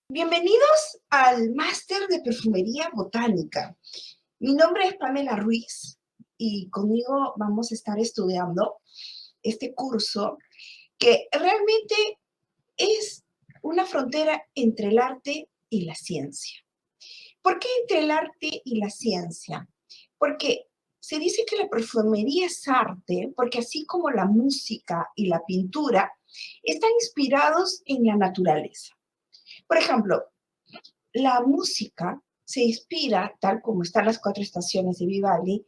Bienvenidos al máster de perfumería botánica. Mi nombre es Pamela Ruiz y conmigo vamos a estar estudiando este curso que realmente es una frontera entre el arte y la ciencia. ¿Por qué entre el arte y la ciencia? Porque se dice que la perfumería es arte, porque así como la música y la pintura están inspirados en la naturaleza. Por ejemplo, la música se inspira, tal como están las cuatro estaciones de Vivaldi,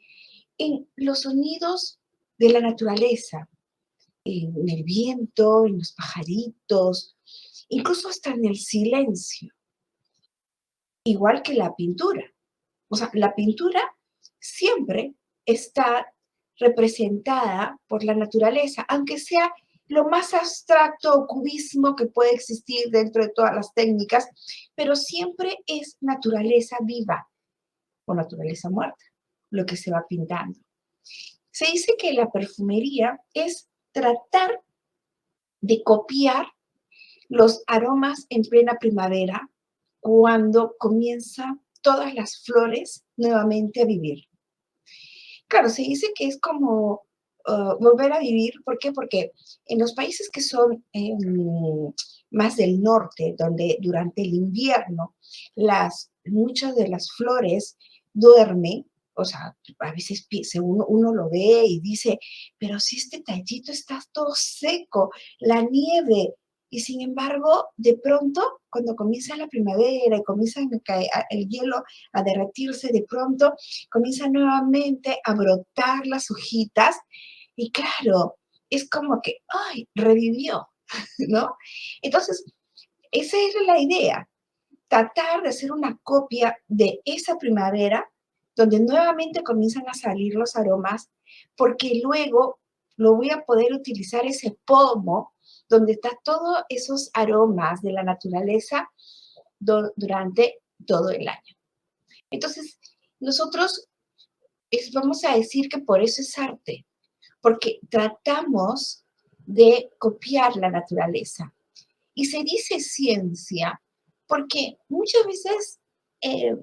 en los sonidos de la naturaleza, en el viento, en los pajaritos, incluso hasta en el silencio, igual que la pintura. O sea, la pintura siempre está representada por la naturaleza, aunque sea lo más abstracto o cubismo que puede existir dentro de todas las técnicas, pero siempre es naturaleza viva o naturaleza muerta, lo que se va pintando. Se dice que la perfumería es tratar de copiar los aromas en plena primavera cuando comienzan todas las flores nuevamente a vivir. Claro, se dice que es como volver a vivir. ¿Por qué? Porque en los países que son más del norte, donde durante el invierno muchas de las flores duermen, o sea, a veces uno lo ve y dice, pero si este tallito está todo seco, la nieve, y sin embargo, de pronto, cuando comienza la primavera y comienza a caer el hielo a derretirse, de pronto comienza nuevamente a brotar las hojitas y claro, es como que, ¡ay!, revivió, ¿no? Entonces, esa era la idea, tratar de hacer una copia de esa primavera donde nuevamente comienzan a salir los aromas, porque luego lo voy a poder utilizar ese pomo donde está todos esos aromas de la naturaleza durante todo el año. Entonces, nosotros vamos a decir que por eso es arte, porque tratamos de copiar la naturaleza. Y se dice ciencia porque muchas veces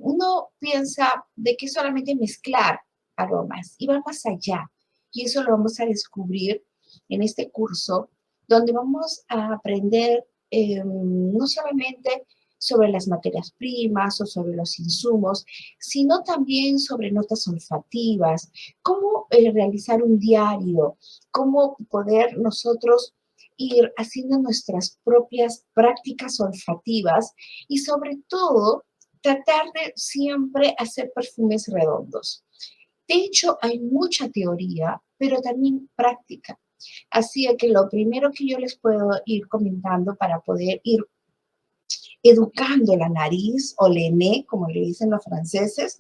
uno piensa de que solamente mezclar aromas y va más allá. Y eso lo vamos a descubrir en este curso, donde vamos a aprender no solamente sobre las materias primas o sobre los insumos, sino también sobre notas olfativas, cómo realizar un diario, cómo poder nosotros ir haciendo nuestras propias prácticas olfativas y sobre todo tratar de siempre hacer perfumes redondos. De hecho, hay mucha teoría, pero también práctica. Así que lo primero que yo les puedo ir comentando para poder ir educando la nariz o le nez, como le dicen los franceses,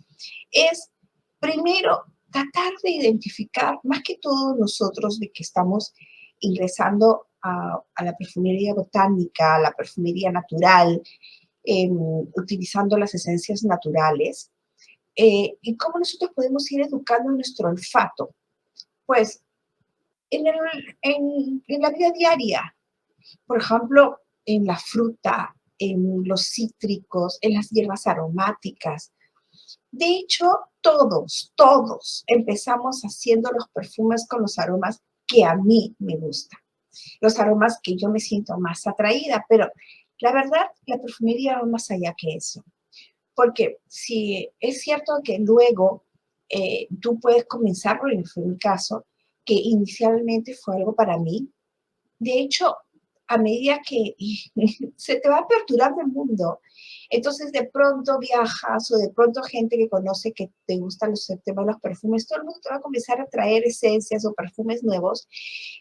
es primero tratar de identificar, más que todo nosotros de que estamos ingresando a la perfumería botánica, a la perfumería natural, utilizando las esencias naturales, y cómo nosotros podemos ir educando nuestro olfato. Pues en, el, en la vida diaria, por ejemplo, en la fruta, en los cítricos, en las hierbas aromáticas. De hecho, todos empezamos haciendo los perfumes con los aromas que a mí me gustan, los aromas que yo me siento más atraída, pero la verdad, la perfumería va más allá que eso. Porque si es cierto que luego tú puedes comenzar, porque fue mi caso, que inicialmente fue algo para mí. De hecho, a medida que se te va aperturando el mundo, entonces de pronto viajas o de pronto gente que conoce que te gustan el tema de los perfumes, todo el mundo te va a comenzar a traer esencias o perfumes nuevos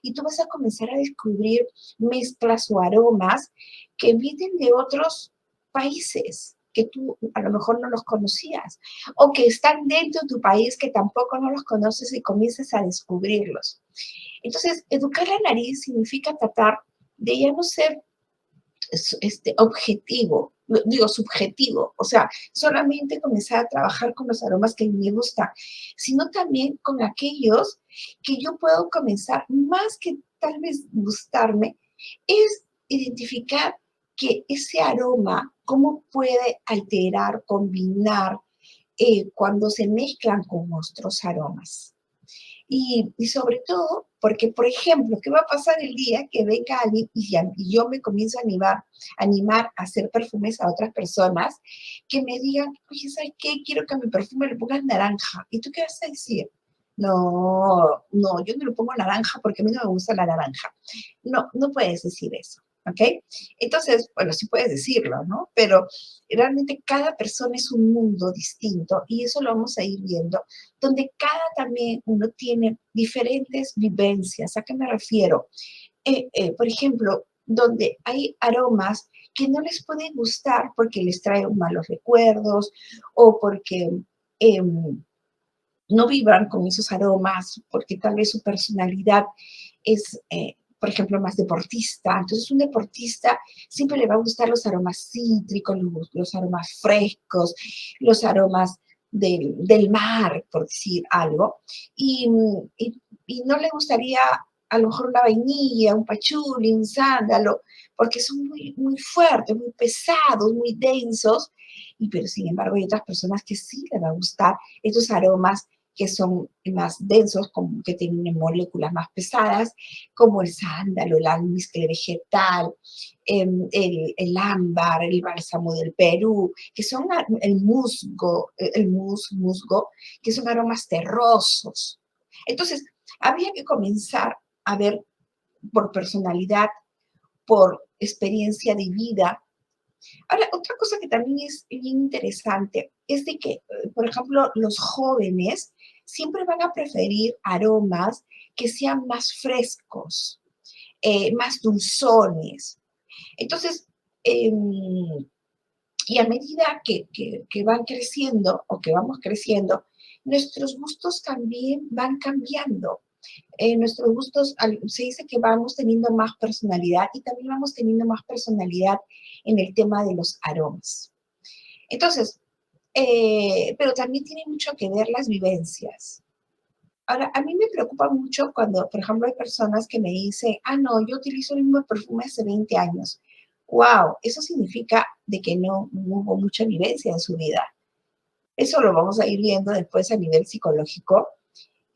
y tú vas a comenzar a descubrir mezclas o aromas que vienen de otros países que tú a lo mejor no los conocías o que están dentro de tu país que tampoco no los conoces y comienzas a descubrirlos. Entonces, educar la nariz significa tratar de ya no ser objetivo, digo subjetivo, o sea, solamente comenzar a trabajar con los aromas que me gustan, sino también con aquellos que yo puedo comenzar, más que tal vez gustarme, es identificar que ese aroma, cómo puede alterar, combinar cuando se mezclan con otros aromas. Y sobre todo, porque, por ejemplo, ¿qué va a pasar el día que venga alguien y yo me comienzo a animar a hacer perfumes a otras personas que me digan, oye, ¿sabes qué? Quiero que a mi perfume le pongas naranja. ¿Y tú qué vas a decir? No, no, yo no le pongo naranja porque a mí no me gusta la naranja. No, no puedes decir eso, ¿ok? Entonces, bueno, sí puedes decirlo, ¿no? Pero realmente cada persona es un mundo distinto y eso lo vamos a ir viendo, donde cada también uno tiene diferentes vivencias. ¿A qué me refiero? Por ejemplo, donde hay aromas que no les pueden gustar porque les trae malos recuerdos o porque eh, no vibran con esos aromas, porque tal vez su personalidad es, por ejemplo, más deportista. Entonces, un deportista siempre le va a gustar los aromas cítricos, los aromas frescos, los aromas del mar, por decir algo. Y, y no le gustaría a lo mejor una vainilla, un pachuli, un sándalo, porque son muy, muy fuertes, muy pesados, muy densos. Pero sin embargo hay otras personas que sí les va a gustar estos aromas que son más densos, como que tienen moléculas más pesadas, como el sándalo, el almizcle vegetal, el ámbar, el bálsamo del Perú, que son el musgo, musgo, que son aromas terrosos. Entonces, había que comenzar a ver por personalidad, por experiencia de vida. Ahora, otra cosa que también es bien interesante es de que, por ejemplo, los jóvenes siempre van a preferir aromas que sean más frescos, más dulzones. Entonces, eh, y a medida que van creciendo o que vamos creciendo, nuestros gustos también van cambiando. Nuestros gustos, se dice que vamos teniendo más personalidad y también vamos teniendo más personalidad en el tema de los aromas. Entonces, pero también tiene mucho que ver las vivencias. Ahora, a mí me preocupa mucho cuando, por ejemplo, hay personas que me dicen, ah, no, yo utilizo el mismo perfume hace 20 años. Wow, eso significa de que no hubo mucha vivencia en su vida. Eso lo vamos a ir viendo después a nivel psicológico.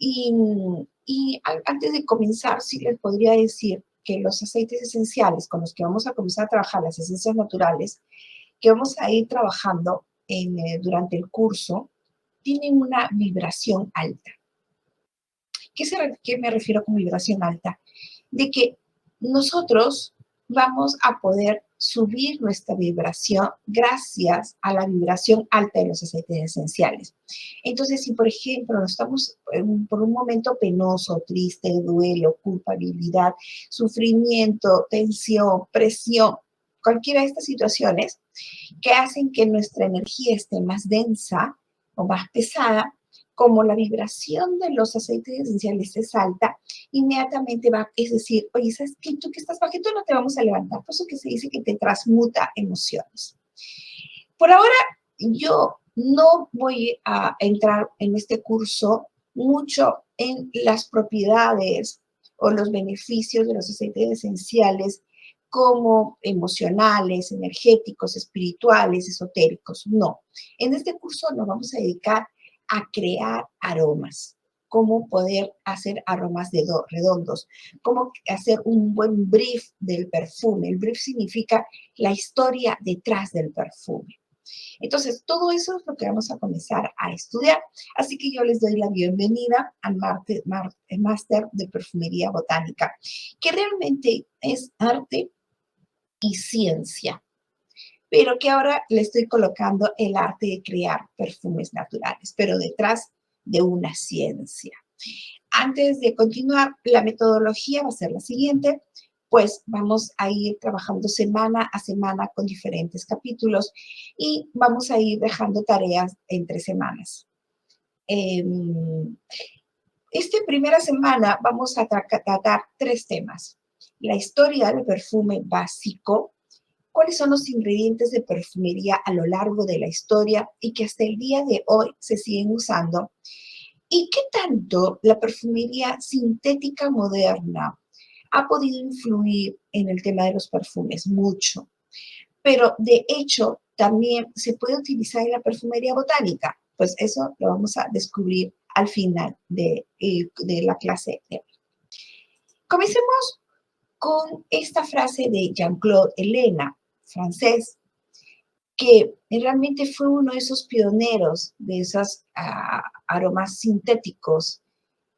Y, antes de comenzar, sí les podría decir que los aceites esenciales con los que vamos a comenzar a trabajar, las esencias naturales, que vamos a ir trabajando durante el curso, tienen una vibración alta. ¿Qué me refiero con vibración alta? De que nosotros vamos a poder subir nuestra vibración gracias a la vibración alta de los aceites esenciales. Entonces, si por ejemplo estamos por un momento penoso, triste, duelo, culpabilidad, sufrimiento, tensión, presión, cualquiera de estas situaciones que hacen que nuestra energía esté más densa o más pesada, como la vibración de los aceites esenciales es alta, inmediatamente va, es decir, oye, ¿sabes qué? Tú que estás bajito no te vamos a levantar. Por eso que se dice que te transmuta emociones. Por ahora, yo no voy a entrar en este curso mucho en las propiedades o los beneficios de los aceites esenciales como emocionales, energéticos, espirituales, esotéricos. No. En este curso nos vamos a dedicar a crear aromas, cómo poder hacer aromas redondos, cómo hacer un buen brief del perfume. El brief significa la historia detrás del perfume. Entonces, todo eso es lo que vamos a comenzar a estudiar. Así que yo les doy la bienvenida al máster de perfumería botánica, que realmente es arte y ciencia, pero que ahora le estoy colocando el arte de crear perfumes naturales, pero detrás de una ciencia. Antes de continuar, la metodología va a ser la siguiente, pues vamos a ir trabajando semana a semana con diferentes capítulos y vamos a ir dejando tareas entre semanas. Esta primera semana vamos a tratar 3 temas. La historia del perfume básico, cuáles son los ingredientes de perfumería a lo largo de la historia y que hasta el día de hoy se siguen usando. ¿Y qué tanto la perfumería sintética moderna ha podido influir en el tema de los perfumes? Mucho. Pero de hecho también se puede utilizar en la perfumería botánica. Pues eso lo vamos a descubrir al final de la clase de hoy. Comencemos con esta frase de Jean-Claude Helena, francés, que realmente fue uno de esos pioneros de esos aromas sintéticos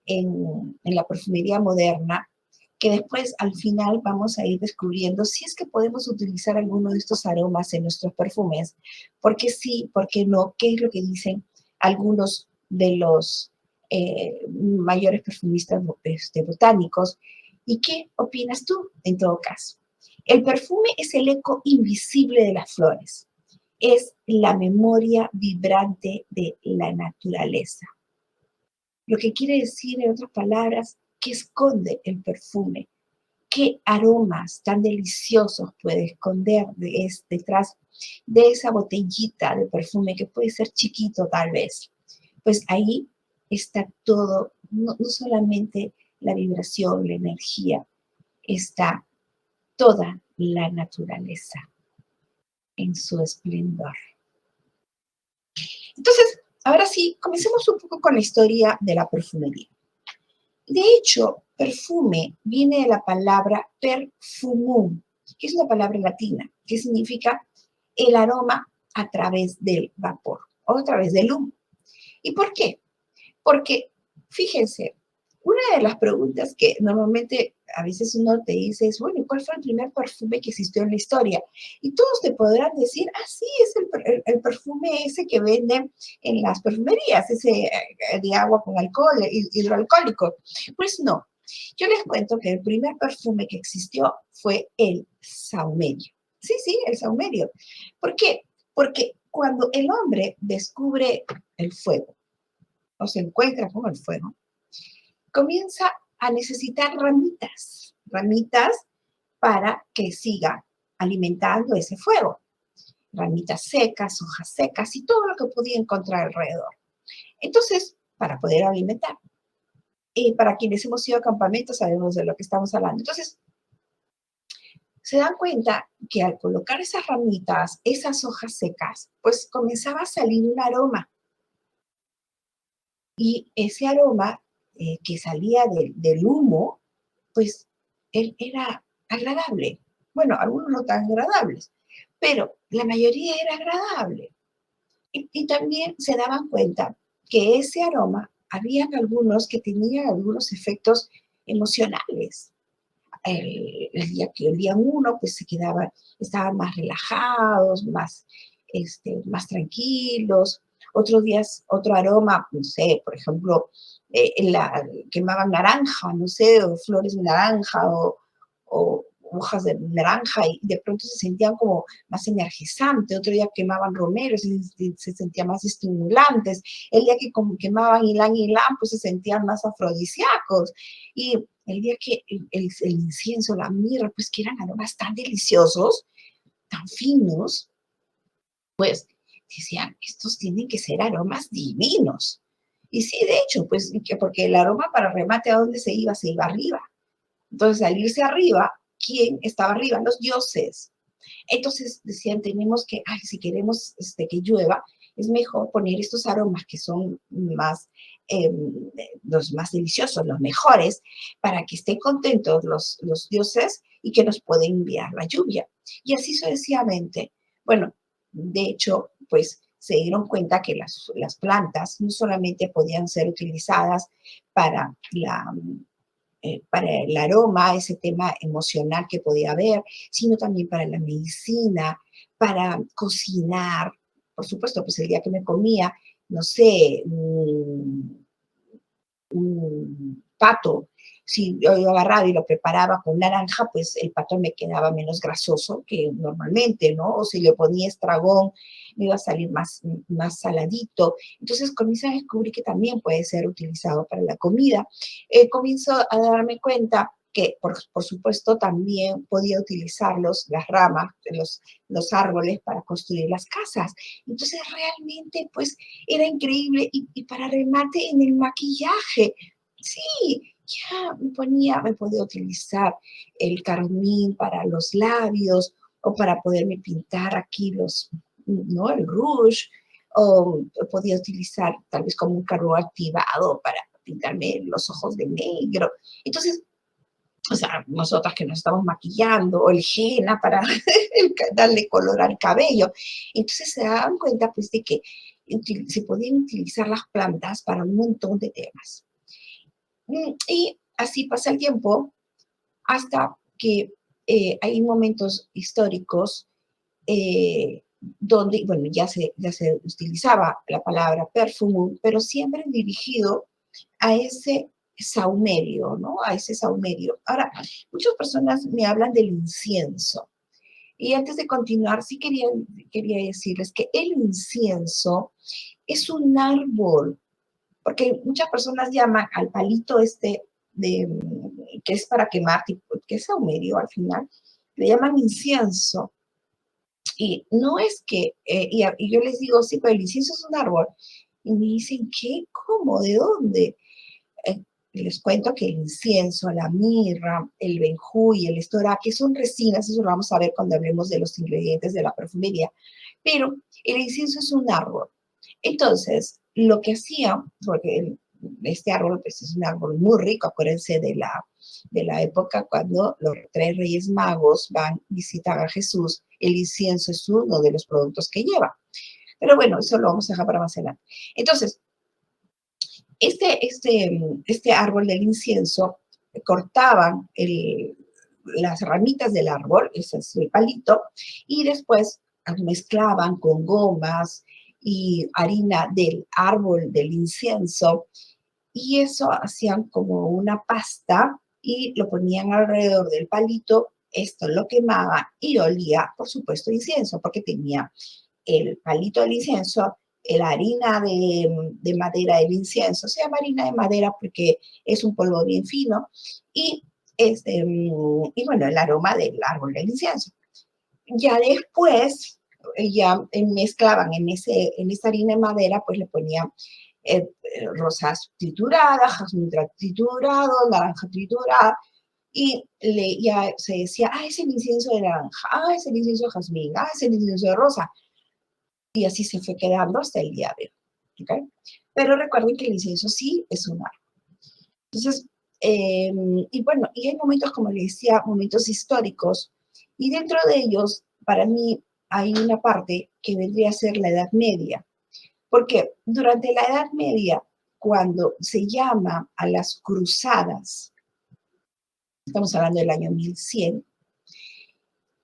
en la perfumería moderna, que después al final vamos a ir descubriendo si es que podemos utilizar alguno de estos aromas en nuestros perfumes, porque sí, porque no, qué es lo que dicen algunos de los mayores perfumistas botánicos, y qué opinas tú en todo caso. El perfume es el eco invisible de las flores, es la memoria vibrante de la naturaleza. Lo que quiere decir, en otras palabras, que esconde el perfume, qué aromas tan deliciosos puede esconder detrás de esa botellita de perfume que puede ser chiquito tal vez. Pues ahí está todo, no solamente la vibración, la energía, está toda la naturaleza en su esplendor. Entonces, ahora sí, comencemos un poco con la historia de la perfumería. De hecho, perfume viene de la palabra perfumum, que es una palabra latina, que significa el aroma a través del vapor o a través del humo. ¿Y por qué? Porque, fíjense, una de las preguntas que normalmente a veces uno te dice es, bueno, ¿cuál fue el primer perfume que existió en la historia? Y todos te podrán decir, ah, sí, es el perfume ese que venden en las perfumerías, ese de agua con alcohol, hidroalcohólico. Pues no, yo les cuento que el primer perfume que existió fue el saumerio. Sí, el saumerio. ¿Por qué? Porque cuando el hombre descubre el fuego, o se encuentra con el fuego, comienza a necesitar ramitas para que siga alimentando ese fuego. Ramitas secas, hojas secas y todo lo que podía encontrar alrededor. Entonces, para poder alimentar. Y para quienes hemos ido a campamentos sabemos de lo que estamos hablando. Entonces, se dan cuenta que al colocar esas ramitas, esas hojas secas, pues comenzaba a salir un aroma. Y ese aroma que salía del humo, pues él era agradable. Bueno, algunos no tan agradables, pero la mayoría era agradable. Y también se daban cuenta que ese aroma, habían algunos que tenían algunos efectos emocionales. El día uno, pues estaban más relajados, más tranquilos. Otros días, otro aroma, no sé, por ejemplo, quemaban naranja, no sé, o flores de naranja, o hojas de naranja, y de pronto se sentían como más energizantes. Otro día quemaban romeros y se sentían más estimulantes. El día que quemaban ylang ylang, pues se sentían más afrodisíacos. Y el día que el incienso, la mirra, pues que eran aromas tan deliciosos, tan finos, pues decían, estos tienen que ser aromas divinos. Y sí, de hecho, pues porque el aroma para remate, ¿a dónde se iba? Se iba arriba. Entonces, al irse arriba, ¿quién estaba arriba? Los dioses. Entonces decían, tenemos que, ay, si queremos que llueva, es mejor poner estos aromas que son eh, los más deliciosos, los mejores, para que estén contentos los dioses y que nos pueden enviar la lluvia. Y así sucesivamente. Bueno, de hecho, pues se dieron cuenta que las plantas no solamente podían ser utilizadas para para el aroma, ese tema emocional que podía haber, sino también para la medicina, para cocinar. Por supuesto, pues el día que me comía, no sé, un pato, si yo agarraba y lo preparaba con naranja, pues el pato me quedaba menos grasoso que normalmente, ¿no? O si le ponía estragón, me iba a salir más saladito. Entonces comienzo a descubrir que también puede ser utilizado para la comida. Comienzo a darme cuenta que, por supuesto, también podía utilizarlos, las ramas, los árboles, para construir las casas. Entonces, realmente, pues, era increíble. Y para remate, en el maquillaje, sí, ya me podía utilizar el carmín para los labios, o para poderme pintar aquí ¿no? El rouge, o podía utilizar tal vez como un carbón activado para pintarme los ojos de negro. Entonces, o sea, nosotras que nos estamos maquillando, o el henna para darle color al cabello. Entonces se daban cuenta pues de que se podían utilizar las plantas para un montón de temas. Y así pasa el tiempo hasta que hay momentos históricos donde, bueno, ya se utilizaba la palabra perfumum, pero siempre dirigido a ese saumerio, ¿no? A ese saumerio. Ahora, muchas personas me hablan del incienso. Y antes de continuar, sí quería decirles que el incienso es un árbol, porque muchas personas llaman al palito que es para quemar, que es saumerio al final, le llaman incienso. Y no es que, y yo les digo, sí, pero el incienso es un árbol. Y me dicen, ¿qué? ¿Cómo? ¿De dónde? Eh, Les cuento que el incienso, la mirra, el benjuy, el estorá, que son resinas, eso lo vamos a ver cuando hablemos de los ingredientes de la perfumería, pero el incienso es un árbol. Entonces, lo que hacía, porque este árbol pues, es un árbol muy rico, acuérdense de la época cuando los tres reyes magos van a visitar a Jesús, el incienso es uno de los productos que lleva. Pero bueno, eso lo vamos a dejar para más adelante. Entonces, este árbol del incienso, cortaban las ramitas del árbol, ese es el palito, y después mezclaban con gomas y harina del árbol del incienso, y eso hacían como una pasta y lo ponían alrededor del palito, esto lo quemaba y olía, por supuesto, incienso, porque tenía el palito del incienso, la harina de madera del incienso, se llama harina de madera porque es un polvo bien fino, y, y bueno, el aroma del árbol del incienso. Ya después, ya mezclaban en esa harina de madera, pues le ponían rosas trituradas, jazmín triturado, naranja triturada, y ya se decía, ah, es el incienso de naranja, ah, es el incienso de jazmín, ah, es el incienso de rosa, y así se fue quedando hasta el día de hoy. ¿Okay? Pero recuerden que el incienso sí es un árbol. Entonces, y bueno, y hay momentos, como les decía, momentos históricos, y dentro de ellos, para mí, hay una parte que vendría a ser la Edad Media, porque durante la Edad Media, cuando se llama a las cruzadas, estamos hablando del año 1100,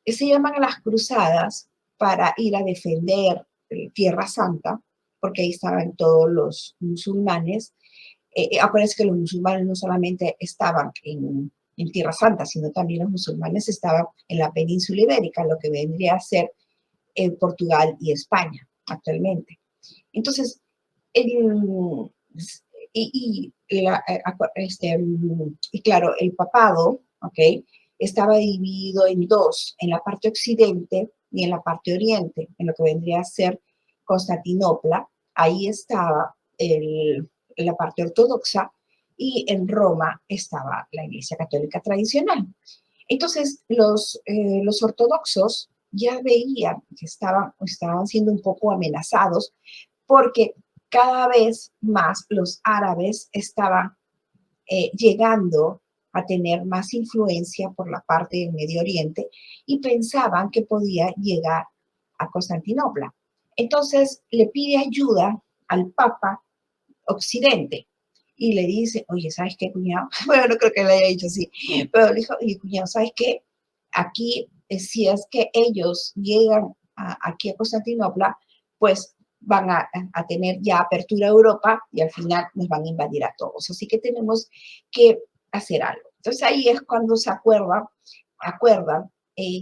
se llaman a las cruzadas para ir a defender Tierra Santa, porque ahí estaban todos los musulmanes. Acuérdense que los musulmanes no solamente estaban en Tierra Santa, sino también los musulmanes estaban en la península ibérica, lo que vendría a ser Portugal y España actualmente. Entonces, el, y claro, el papado, ¿ok? Estaba dividido en dos, en la parte occidente y en la parte oriente, en lo que vendría a ser Constantinopla. Ahí estaba la parte ortodoxa y en Roma estaba la Iglesia Católica tradicional. Entonces, los ortodoxos ya veían que estaban siendo un poco amenazados porque cada vez más los árabes estaban llegando a tener más influencia por la parte del Medio Oriente y pensaban que podía llegar a Constantinopla. Entonces le pide ayuda al Papa Occidente y le dice, oye, ¿sabes qué, cuñado? Bueno, no creo que le haya dicho así, pero le dijo, oye, cuñado, ¿sabes qué? Aquí, si es que ellos llegan aquí a Constantinopla, pues van a tener ya apertura a Europa y al final nos van a invadir a todos. Así que tenemos que hacer algo. Entonces ahí es cuando se acuerdan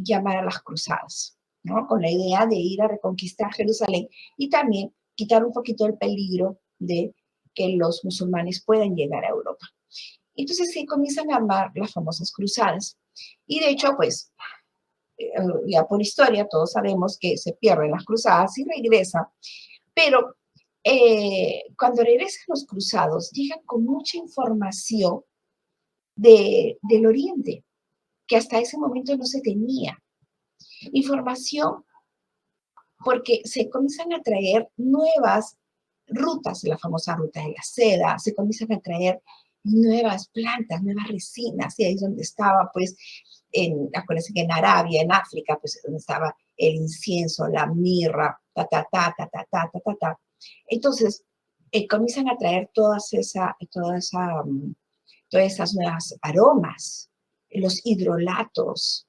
llamar a las cruzadas, ¿no? Con la idea de ir a reconquistar Jerusalén y también quitar un poquito el peligro de que los musulmanes puedan llegar a Europa. Entonces se comienzan a armar las famosas cruzadas. Y de hecho, pues, ya por historia todos sabemos que se pierden las cruzadas y regresan, pero cuando regresan los cruzados, llegan con mucha información del Oriente, que hasta ese momento no se tenía. Información porque se comienzan a traer nuevas rutas, la famosa ruta de la seda, se comienzan a traer nuevas plantas, nuevas resinas, y ahí es donde estaba, pues, acuérdense que en Arabia, en África, pues, donde estaba el incienso, la mirra, ta, ta, ta, ta, ta, ta, ta, ta, ta. Entonces, comienzan a traer todas esas nuevas aromas, los hidrolatos.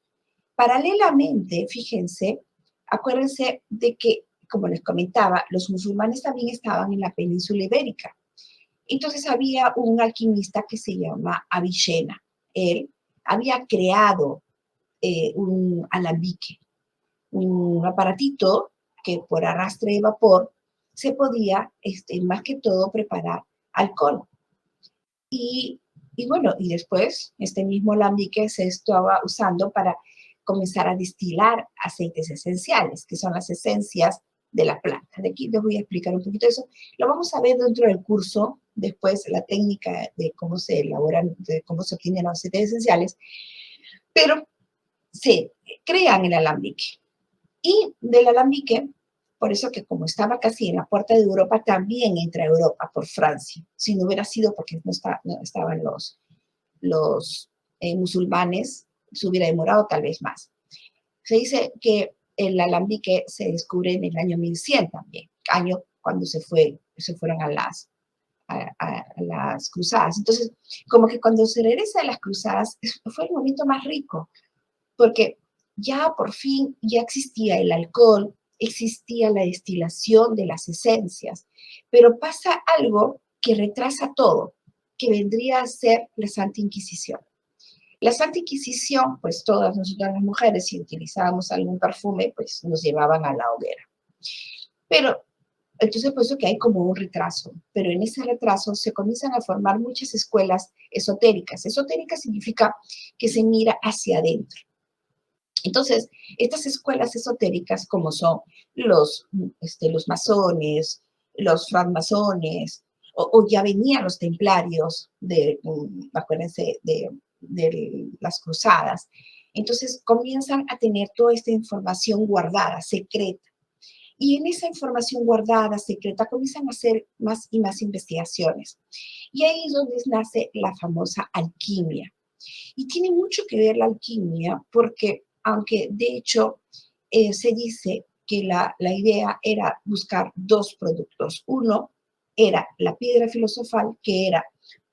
Paralelamente, fíjense, acuérdense de que, como les comentaba, los musulmanes también estaban en la península ibérica. Entonces había un alquimista que se llama Avicena. Él había creado un alambique, un aparatito que por arrastre de vapor se podía, más que todo, preparar alcohol. Y, y bueno, y después este mismo alambique se estaba usando para comenzar a destilar aceites esenciales, que son las esencias de la planta. De aquí les voy a explicar un poquito eso. Lo vamos a ver dentro del curso, después la técnica de cómo se elaboran, de cómo se obtienen los aceites esenciales, pero se crean el alambique. Y del alambique, por eso que como estaba casi en la puerta de Europa, también entra a Europa por Francia. Si no hubiera sido porque no estaban los musulmanes, se hubiera demorado tal vez más. Se dice que el alambique se descubre en el año 1100 también, año cuando se fueron a las cruzadas. Entonces, como que cuando se regresa a las cruzadas, fue el momento más rico, porque ya por fin ya existía el alcohol, existía la destilación de las esencias, pero pasa algo que retrasa todo, que vendría a ser la Santa Inquisición. La Santa Inquisición, pues todas nosotras las mujeres, si utilizábamos algún perfume, pues nos llevaban a la hoguera. Pero entonces, por eso que hay como un retraso, pero en ese retraso se comienzan a formar muchas escuelas esotéricas. Esotérica significa que se mira hacia adentro. Entonces, estas escuelas esotéricas, como son los masones, los francmasones, o ya venían los templarios, acuérdense, de las cruzadas, entonces comienzan a tener toda esta información guardada, secreta. Y en esa información guardada, secreta, comienzan a hacer más y más investigaciones. Y ahí es donde nace la famosa alquimia. Y tiene mucho que ver la alquimia porque, aunque de hecho se dice que la idea era buscar dos productos. Uno era la piedra filosofal, que era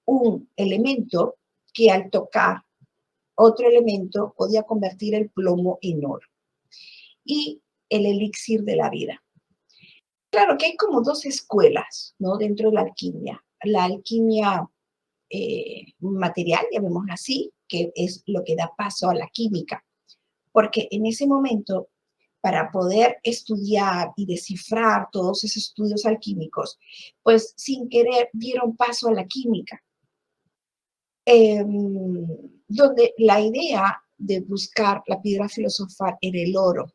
un elemento que al tocar otro elemento podía convertir el plomo en oro. Y el elixir de la vida. Claro que hay como dos escuelas, ¿no? Dentro de la alquimia. La alquimia material, llamémosla así, que es lo que da paso a la química. Porque en ese momento, para poder estudiar y descifrar todos esos estudios alquímicos, pues sin querer dieron paso a la química, donde la idea de buscar la piedra filosofal era el oro.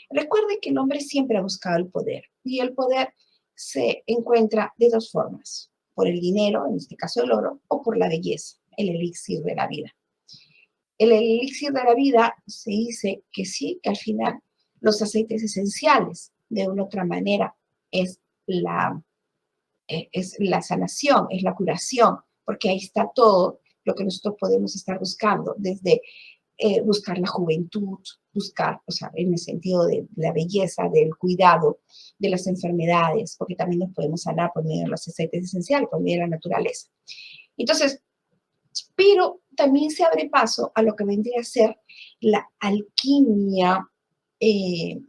Recuerden que el hombre siempre ha buscado el poder y el poder se encuentra de dos formas, por el dinero, en este caso el oro, o por la belleza, el elixir de la vida. El elixir de la vida se dice que sí, que al final los aceites esenciales, de una u otra manera, es la sanación, es la curación, porque ahí está todo lo que nosotros podemos estar buscando, desde buscar la juventud, buscar, o sea, en el sentido de la belleza, del cuidado, de las enfermedades, porque también nos podemos sanar por medio de los aceites esenciales, por medio de la naturaleza. Entonces, pero también se abre paso a lo que vendría a ser la alquimia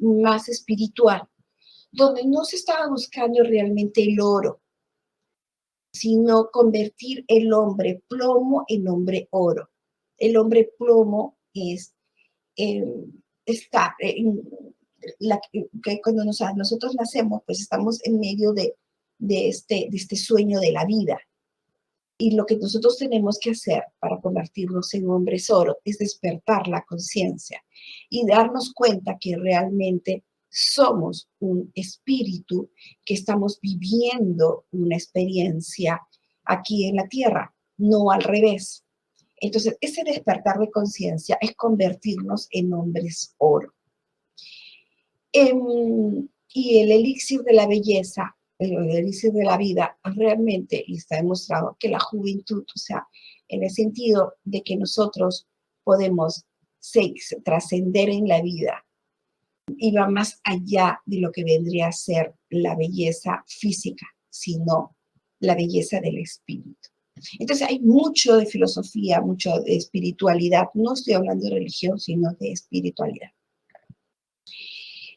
más espiritual, donde no se estaba buscando realmente el oro, sino convertir el hombre plomo en hombre oro. El hombre plomo es está que cuando nosotros nacemos, pues estamos en medio de este sueño de la vida. Y lo que nosotros tenemos que hacer para convertirnos en hombres oro es despertar la conciencia y darnos cuenta que realmente somos un espíritu que estamos viviendo una experiencia aquí en la tierra, no al revés. Entonces, ese despertar de conciencia es convertirnos en hombres oro. Y el elixir de la belleza, el elixir de la vida, realmente está demostrado que la juventud, o sea, en el sentido de que nosotros podemos trascender en la vida y va más allá de lo que vendría a ser la belleza física, sino la belleza del espíritu. Entonces hay mucho de filosofía, mucho de espiritualidad. No estoy hablando de religión, sino de espiritualidad.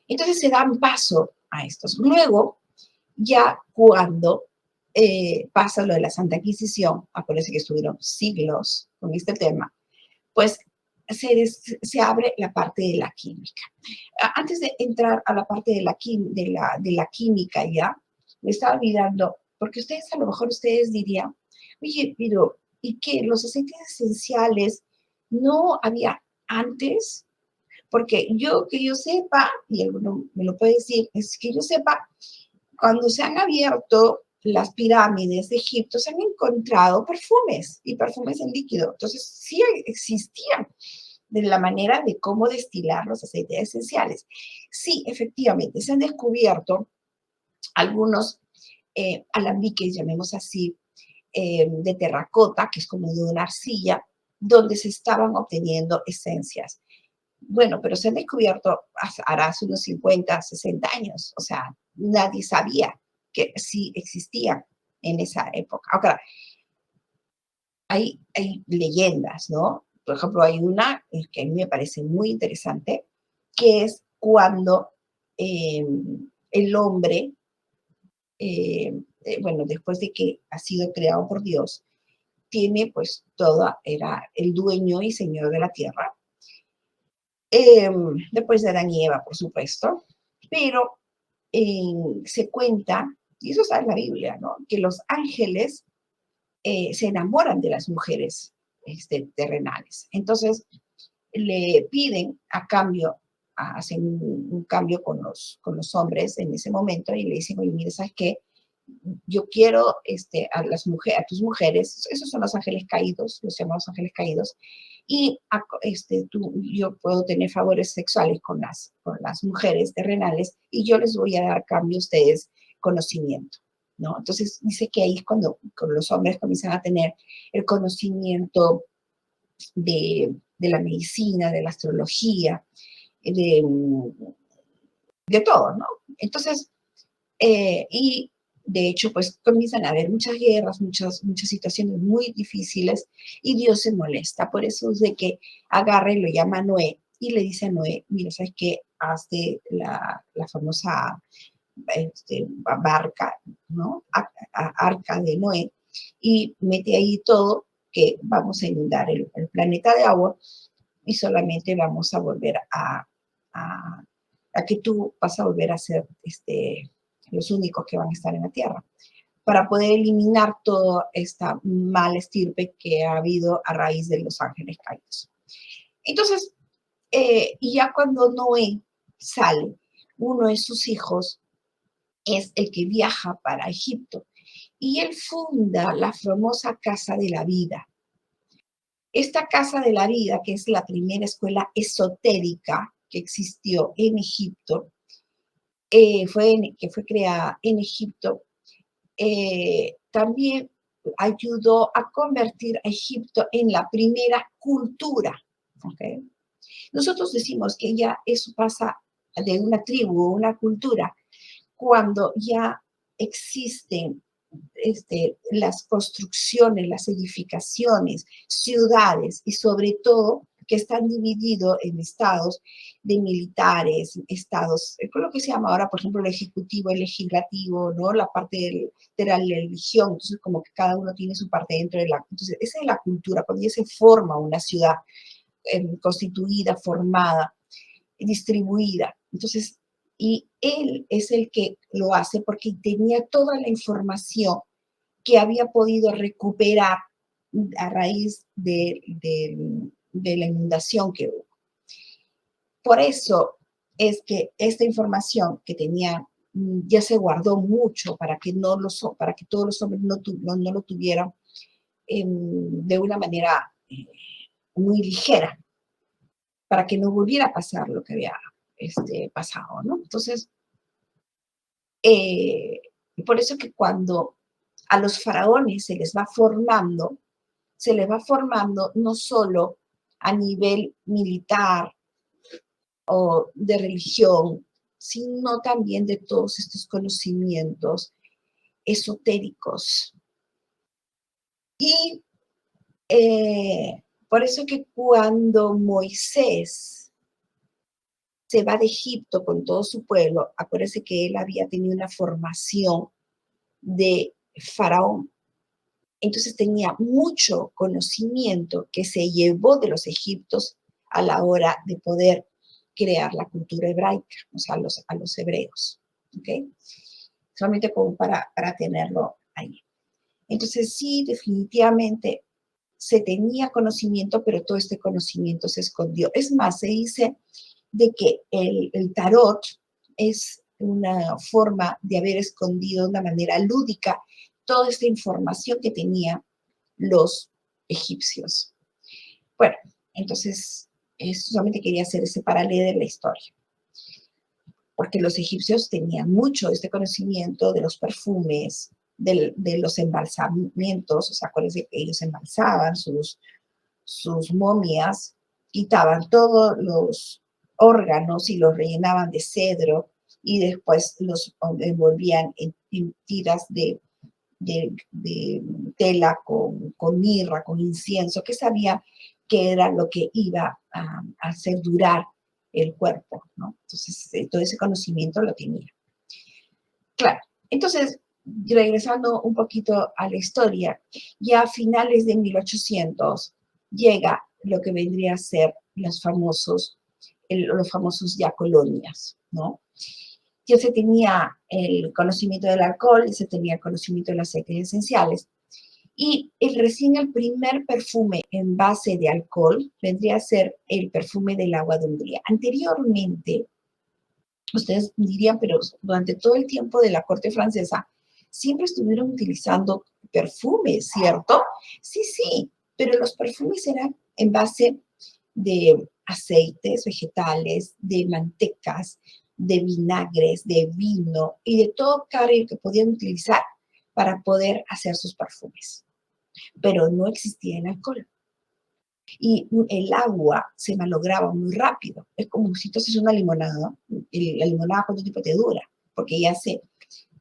Entonces se dan paso a estos. Luego, ya cuando pasa lo de la Santa Inquisición, acuérdense que estuvieron siglos con este tema, pues se abre la parte de la química. Antes de entrar a la parte de la química ya, me estaba olvidando, porque ustedes a lo mejor ustedes dirían, oye, pero ¿y qué? ¿Los aceites esenciales no había antes? Porque que yo sepa, y alguno me lo puede decir, es que yo sepa, cuando se han abierto las pirámides de Egipto, se han encontrado perfumes y perfumes en líquido. Entonces, sí existían de la manera de cómo destilar los aceites esenciales. Sí, efectivamente, se han descubierto algunos alambiques, llamemos así, de terracota, que es como de una arcilla, donde se estaban obteniendo esencias. Bueno, pero se han descubierto hará hace unos 50, 60 años, o sea, nadie sabía que sí existían en esa época. Ahora, hay leyendas, ¿no? Por ejemplo, hay una que a mí me parece muy interesante, que es cuando eh, el hombre, bueno, después de que ha sido creado por Dios, tiene pues toda, era el dueño y señor de la tierra. Después de Adán y Eva, por supuesto, pero se cuenta, y eso está en la Biblia, ¿no? Que los ángeles se enamoran de las mujeres terrenales. Entonces, le piden a cambio, hacen un cambio con los hombres en ese momento y le dicen, oye, mire, ¿sabes qué? Yo quiero a tus mujeres, esos son los ángeles caídos, los llamados ángeles caídos, y yo puedo tener favores sexuales con las mujeres terrenales y yo les voy a dar a cambio a ustedes conocimiento, ¿no? Entonces dice que ahí es cuando los hombres comienzan a tener el conocimiento de la medicina, de la astrología, de, de todo, ¿no? Entonces, y de hecho, pues comienzan a haber muchas guerras, muchas situaciones muy difíciles y Dios se molesta. Por eso es de que agarra y lo llama a Noé y le dice a Noé, mira, ¿sabes qué? Hazte la famosa barca, ¿no? Arca de Noé y mete ahí todo que vamos a inundar el planeta de agua y solamente vamos a volver a, a que tú vas a volver a ser los únicos que van a estar en la Tierra, para poder eliminar toda esta mala estirpe que ha habido a raíz de los ángeles caídos. Entonces, y ya cuando Noé sale, uno de sus hijos es el que viaja para Egipto y él funda la famosa Casa de la Vida. Esta Casa de la Vida, que es la primera escuela esotérica que existió en Egipto, que fue creada en Egipto, también ayudó a convertir a Egipto en la primera cultura. ¿Okay? Nosotros decimos que ya eso pasa de una tribu, una cultura, cuando ya existen las construcciones, las edificaciones, ciudades y sobre todo que están divididos en estados de militares, estados, con lo que se llama ahora, por ejemplo, el ejecutivo, el legislativo, ¿no? La parte de la religión, entonces como que cada uno tiene su parte dentro de la... Entonces, esa es la cultura, cuando ya se forma una ciudad constituida, formada, distribuida. Entonces, y él es el que lo hace porque tenía toda la información que había podido recuperar a raíz de la inundación que hubo. Por eso es que esta información que tenía ya se guardó mucho para que, para que todos los hombres no lo tuvieran de una manera muy ligera, para que no volviera a pasar lo que había. pasado, ¿no? Entonces, por eso que cuando a los faraones se les va formando no solo a nivel militar o de religión, sino también de todos estos conocimientos esotéricos. Y por eso que cuando Moisés se va de Egipto con todo su pueblo, acuérdense que él había tenido una formación de faraón. Entonces tenía mucho conocimiento que se llevó de los egipcios a la hora de poder crear la cultura hebraica, o sea, a los hebreos. ¿Ok? Solamente como para tenerlo ahí. Entonces sí, definitivamente se tenía conocimiento, pero todo este conocimiento se escondió. Es más, se dice de que el tarot es una forma de haber escondido de una manera lúdica toda esta información que tenían los egipcios. Bueno, entonces solamente quería hacer ese paralelo de la historia, porque los egipcios tenían mucho este conocimiento de los perfumes, de los embalsamientos, o sea, acuérdense que ellos embalsaban sus momias, quitaban todos los órganos y los rellenaban de cedro y después los envolvían en tiras de tela con mirra, con incienso, que sabía que era lo que iba a hacer durar el cuerpo, ¿no? Entonces, todo ese conocimiento lo tenía. Claro, entonces, regresando un poquito a la historia, ya a finales de 1800 llega lo que vendría a ser los famosos ya colonias, ¿no? Ya se tenía el conocimiento del alcohol, ya se tenía el conocimiento de los aceites esenciales, y recién el primer perfume en base de alcohol vendría a ser el perfume del agua de Hungría. Anteriormente, ustedes dirían, pero durante todo el tiempo de la corte francesa, siempre estuvieron utilizando perfumes, ¿cierto? Sí, sí, pero los perfumes eran en base de aceites vegetales, de mantecas, de vinagres, de vino y de todo caro que podían utilizar para poder hacer sus perfumes. Pero no existía el alcohol. Y el agua se malograba muy rápido. Es como si tú haces una limonada. La limonada, ¿cuánto tiempo te dura? Porque ya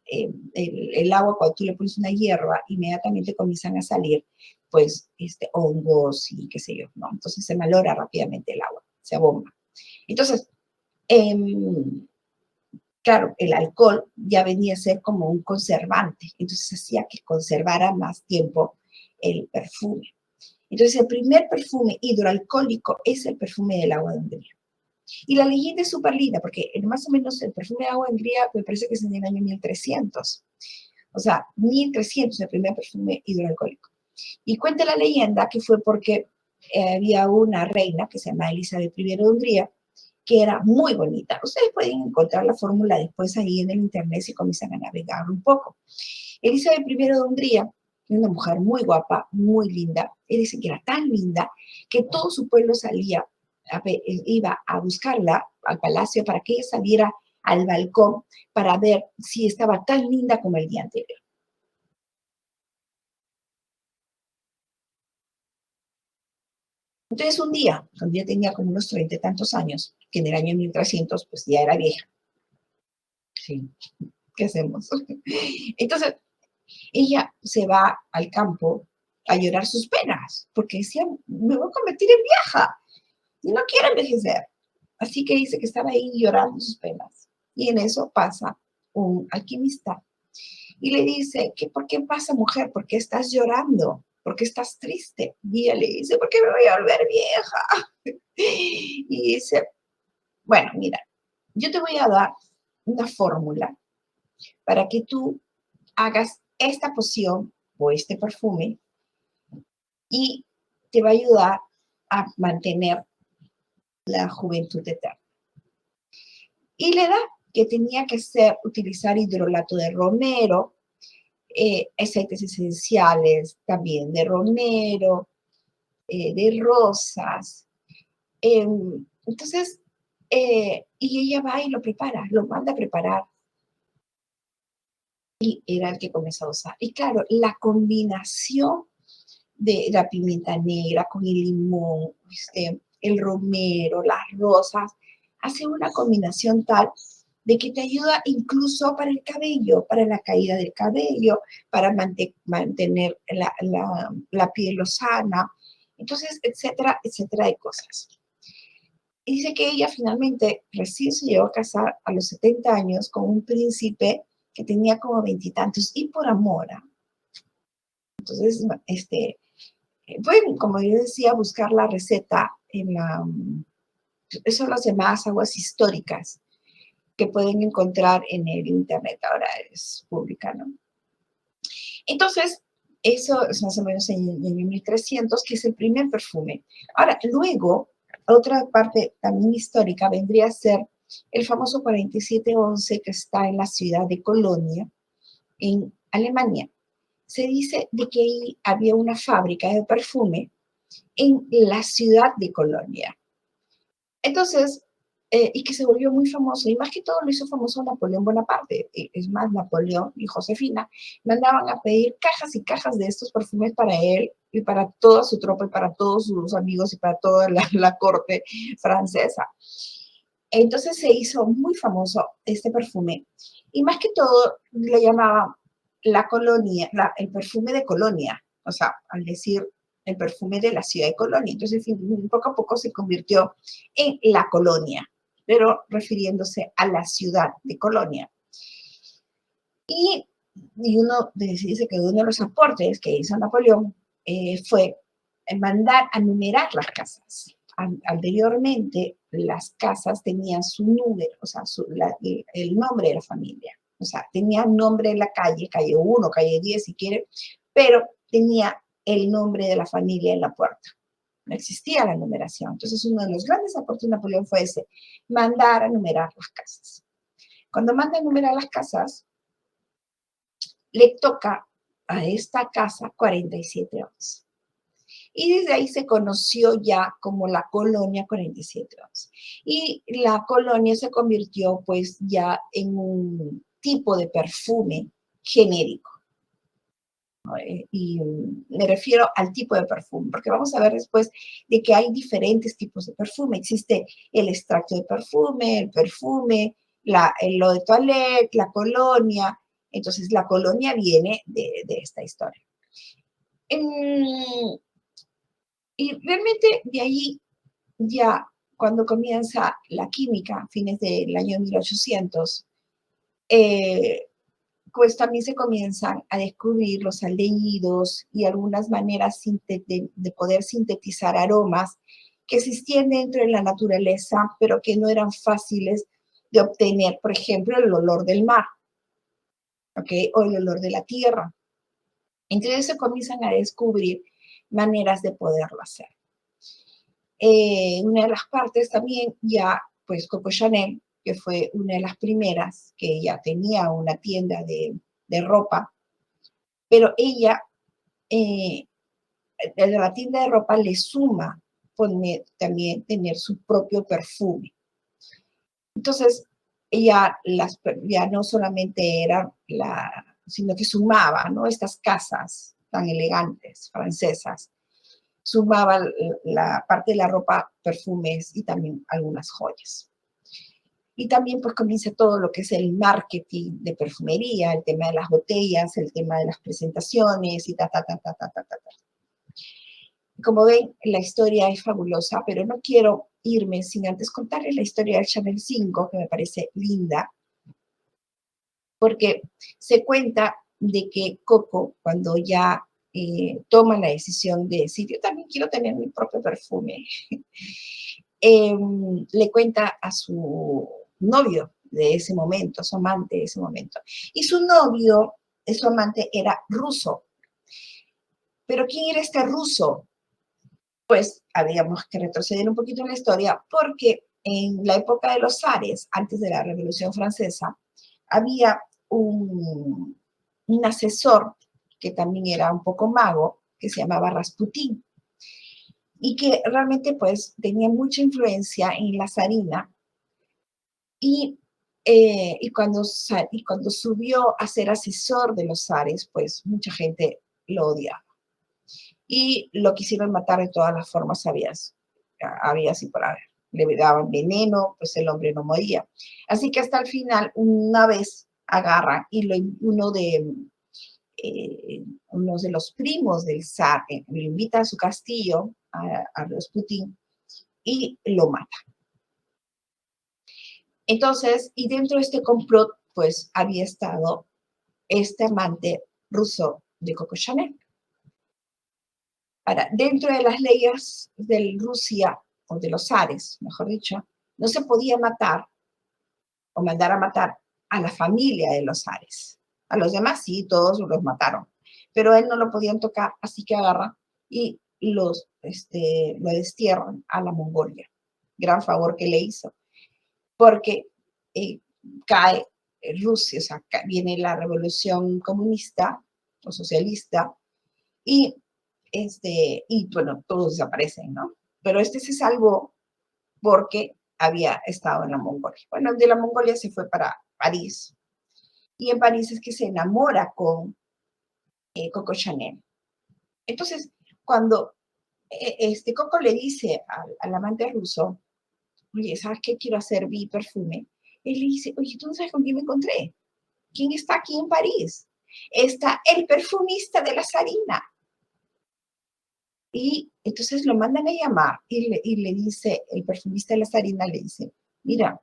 el agua, cuando tú le pones una hierba, inmediatamente comienzan a salir, pues, hongos y qué sé yo, ¿no? Entonces se malogra rápidamente el agua, se abomba. Entonces, claro, el alcohol ya venía a ser como un conservante, entonces hacía que conservara más tiempo el perfume. Entonces, el primer perfume hidroalcohólico es el perfume del agua de Hungría. Y la leyenda es súper linda, porque más o menos el perfume de agua de Hungría me parece que es en el año 1300. O sea, 1300 el primer perfume hidroalcohólico. Y cuenta la leyenda que fue porque había una reina que se llama Elizabeth I de Hungría, que era muy bonita. Ustedes pueden encontrar la fórmula después ahí en el internet si comienzan a navegar un poco. Elizabeth I de Hungría, una mujer muy guapa, muy linda, y dice que era tan linda que todo su pueblo iba a buscarla al palacio para que ella saliera al balcón para ver si estaba tan linda como el día anterior. Entonces un día, cuando ya tenía como unos 30 y tantos años, que en el año 1300 pues ya era vieja. Sí, ¿qué hacemos? Entonces ella se va al campo a llorar sus penas, porque decía, me voy a convertir en vieja y no quiero envejecer. Así que dice que estaba ahí llorando sus penas. Y en eso pasa un alquimista y le dice, ¿por qué pasa, mujer? ¿Por qué estás llorando? ¿Por qué estás triste? Y ella le dice, ¿por qué me voy a volver vieja? Y dice, bueno, mira, yo te voy a dar una fórmula para que tú hagas esta poción o este perfume y te va a ayudar a mantener la juventud eterna. Y le da que tenía que utilizar hidrolato de romero, aceites esenciales también de romero, de rosas. Entonces, Y ella va y lo prepara, lo manda a preparar. Y era el que comenzó a usar. Y claro, la combinación de la pimienta negra con el limón, el romero, las rosas, hace una combinación tal de que te ayuda incluso para el cabello, para la caída del cabello, para mantener la piel sana, entonces, etcétera, etcétera de cosas. Y dice que ella finalmente recién se llegó a casar a los 70 años con un príncipe que tenía como veintitantos y por amor. Entonces, pueden, como yo decía, buscar la receta en eso son las demás aguas históricas que pueden encontrar en el internet, ahora es pública, ¿no? Entonces, eso es más o menos en el 1300, que es el primer perfume. Ahora, luego, otra parte también histórica vendría a ser el famoso 4711 que está en la ciudad de Colonia, en Alemania. Se dice de que ahí había una fábrica de perfume en la ciudad de Colonia. Entonces, y que se volvió muy famoso, y más que todo lo hizo famoso Napoleón Bonaparte. Es más, Napoleón y Josefina mandaban a pedir cajas y cajas de estos perfumes para él y para toda su tropa y para todos sus amigos y para toda la corte francesa. Entonces se hizo muy famoso este perfume, y más que todo le llamaban la colonia, el perfume de Colonia, o sea, al decir el perfume de la ciudad de Colonia. Entonces, poco a poco se convirtió en la colonia, pero refiriéndose a la ciudad de Colonia. Y uno dice que uno de los aportes que hizo Napoleón fue mandar a numerar las casas. Anteriormente, las casas tenían su número, o sea, el nombre de la familia. O sea, tenía nombre de la calle, calle 1, calle 10 si quiere, pero tenía el nombre de la familia en la puerta. No existía la numeración. Entonces, uno de los grandes aportes de Napoleón fue ese, mandar a numerar las casas. Cuando manda a numerar las casas, le toca a esta casa 4711. Y desde ahí se conoció ya como la colonia 4711. Y la colonia se convirtió pues ya en un tipo de perfume genérico. Y me refiero al tipo de perfume, porque vamos a ver después de que hay diferentes tipos de perfume. Existe el extracto de perfume, el perfume, lo de toilette, la colonia. Entonces, la colonia viene de esta historia. Y realmente de ahí ya cuando comienza la química, fines del año 1800, pues también se comienzan a descubrir los aldehídos y algunas maneras de poder sintetizar aromas que existían dentro de la naturaleza, pero que no eran fáciles de obtener, por ejemplo, el olor del mar, ¿okay? O el olor de la tierra. Entonces se comienzan a descubrir maneras de poderlo hacer. Una de las partes también ya, pues Coco Chanel, que fue una de las primeras, que ya tenía una tienda de ropa, pero ella, a la tienda de ropa le suma también tener su propio perfume. Entonces, ella ya no solamente era sino que sumaba, ¿no? Estas casas tan elegantes, francesas, sumaba la parte de la ropa, perfumes y también algunas joyas. Y también pues comienza todo lo que es el marketing de perfumería, el tema de las botellas, el tema de las presentaciones y ta. Como ven, la historia es fabulosa, pero no quiero irme sin antes contarles la historia del Chanel 5, que me parece linda, porque se cuenta de que Coco, cuando ya toma la decisión de decir, yo también quiero tener mi propio perfume, le cuenta a su novio de ese momento, su amante de ese momento. Y su novio, su amante, era ruso. Pero ¿quién era este ruso? Pues habríamos que retroceder un poquito en la historia, porque en la época de los zares, antes de la Revolución Francesa, había un asesor que también era un poco mago, que se llamaba Rasputín, y que realmente pues tenía mucha influencia en la zarina, Y cuando subió a ser asesor de los zares, pues mucha gente lo odiaba. Y lo quisieron matar de todas las formas había así por haber. Le daban veneno, pues el hombre no moría. Así que hasta el final, una vez agarra y uno de los primos del zar lo invita a su castillo, a Rasputín, y lo mata. Entonces, y dentro de este complot, pues había estado este amante ruso de Coco Chanel. Ahora, dentro de las leyes de Rusia, o de los zares, mejor dicho, no se podía matar o mandar a matar a la familia de los zares. A los demás sí, todos los mataron, pero a él no lo podían tocar, así que agarran y lo destierran a la Mongolia. Gran favor que le hizo, porque eh, cae Rusia, o sea, viene la revolución comunista o socialista y, bueno, todos desaparecen, ¿no? Pero este se salvó porque había estado en la Mongolia. Bueno, de la Mongolia se fue para París y en París es que se enamora con Coco Chanel. Entonces, cuando Coco le dice al amante ruso, oye, ¿sabes qué? Quiero hacer mi perfume. Él le dice, oye, ¿tú no sabes con quién me encontré? ¿Quién está aquí en París? Está el perfumista de la zarina. Y entonces lo mandan a llamar y le dice, el perfumista de la zarina le dice, mira,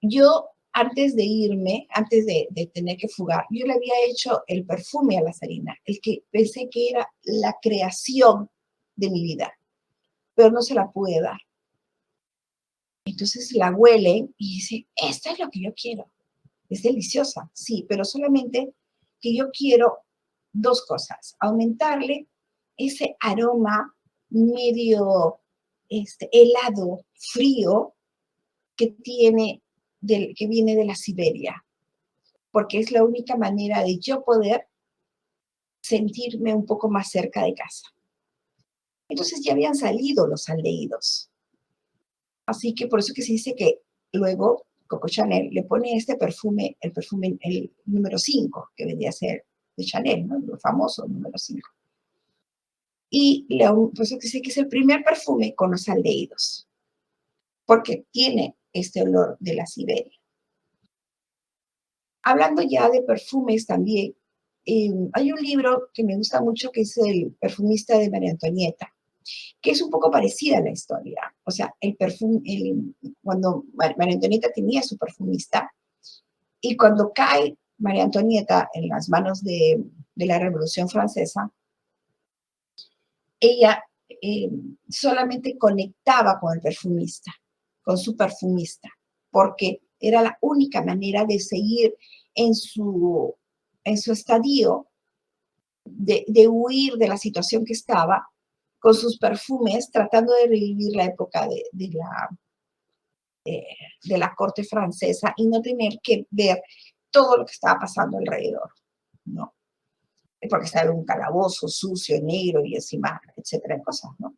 yo antes de irme, antes de tener que fugar, yo le había hecho el perfume a la zarina, el que pensé que era la creación de mi vida, pero no se la pude dar. Entonces la huelen y dice, esta es lo que yo quiero. Es deliciosa, sí, pero solamente que yo quiero dos cosas. Aumentarle ese aroma medio helado, frío, que viene de la Siberia, porque es la única manera de yo poder sentirme un poco más cerca de casa. Entonces ya habían salido los aldehídos. Así que por eso que se dice que luego Coco Chanel le pone este perfume, el número 5, que vendría a ser de Chanel, ¿no? El famoso número 5. Y por eso que dice que es el primer perfume con los aldehídos, porque tiene este olor de la Siberia. Hablando ya de perfumes también, hay un libro que me gusta mucho que es El perfumista de María Antonieta, que es un poco parecida a la historia. O sea, cuando María Antonieta tenía su perfumista y cuando cae María Antonieta en las manos de la Revolución Francesa, ella solamente conectaba con el perfumista, con su perfumista, porque era la única manera de seguir en su estadio, de huir de la situación que estaba, con sus perfumes, tratando de revivir la época de la corte francesa y no tener que ver todo lo que estaba pasando alrededor, ¿no? Porque estaba en un calabozo sucio, negro y encima, etcétera, de cosas, ¿no?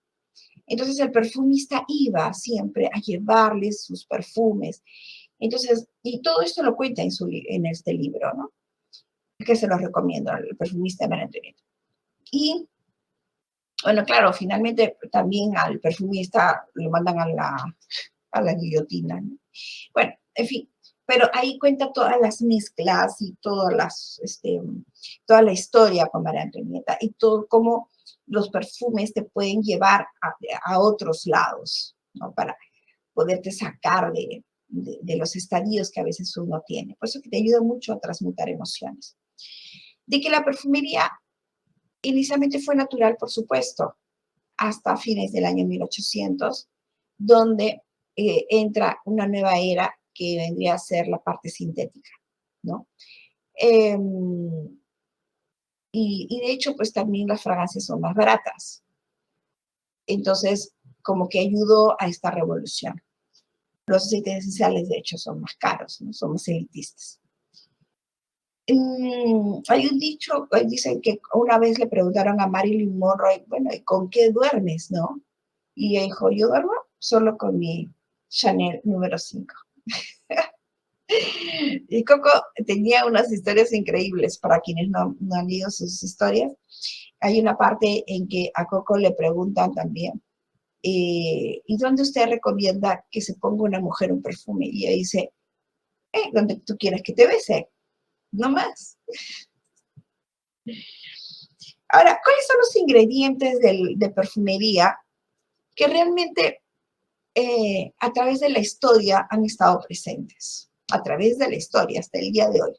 Entonces el perfumista iba siempre a llevarles sus perfumes. Entonces, y todo esto lo cuenta en este libro, ¿no? Que se los recomiendo, el perfumista de María Antonieta. Y, bueno, claro, finalmente también al perfumista lo mandan a la guillotina, ¿no? Bueno, en fin, pero ahí cuenta todas las mezclas y toda la historia con María Antonieta y todo cómo los perfumes te pueden llevar a otros lados, ¿no? Para poderte sacar de los estadios que a veces uno tiene. Por eso que te ayuda mucho a transmutar emociones. De que la perfumería inicialmente fue natural, por supuesto, hasta fines del año 1800, donde entra una nueva era que vendría a ser la parte sintética, ¿no? Eh, y de hecho, pues también las fragancias son más baratas. Entonces, como que ayudó a esta revolución. Los aceites esenciales, de hecho, son más caros, ¿no? Son más elitistas. Hay un dicho, dicen que una vez le preguntaron a Marilyn Monroe, bueno, ¿y con qué duermes, no? Y ella dijo, yo duermo solo con mi Chanel número 5. Y Coco tenía unas historias increíbles para quienes no han leído sus historias. Hay una parte en que a Coco le preguntan también, ¿y dónde usted recomienda que se ponga una mujer un perfume? Y ella dice, donde tú quieras que te bese, no más. Ahora, ¿cuáles son los ingredientes de perfumería que realmente a través de la historia han estado presentes? A través de la historia hasta el día de hoy.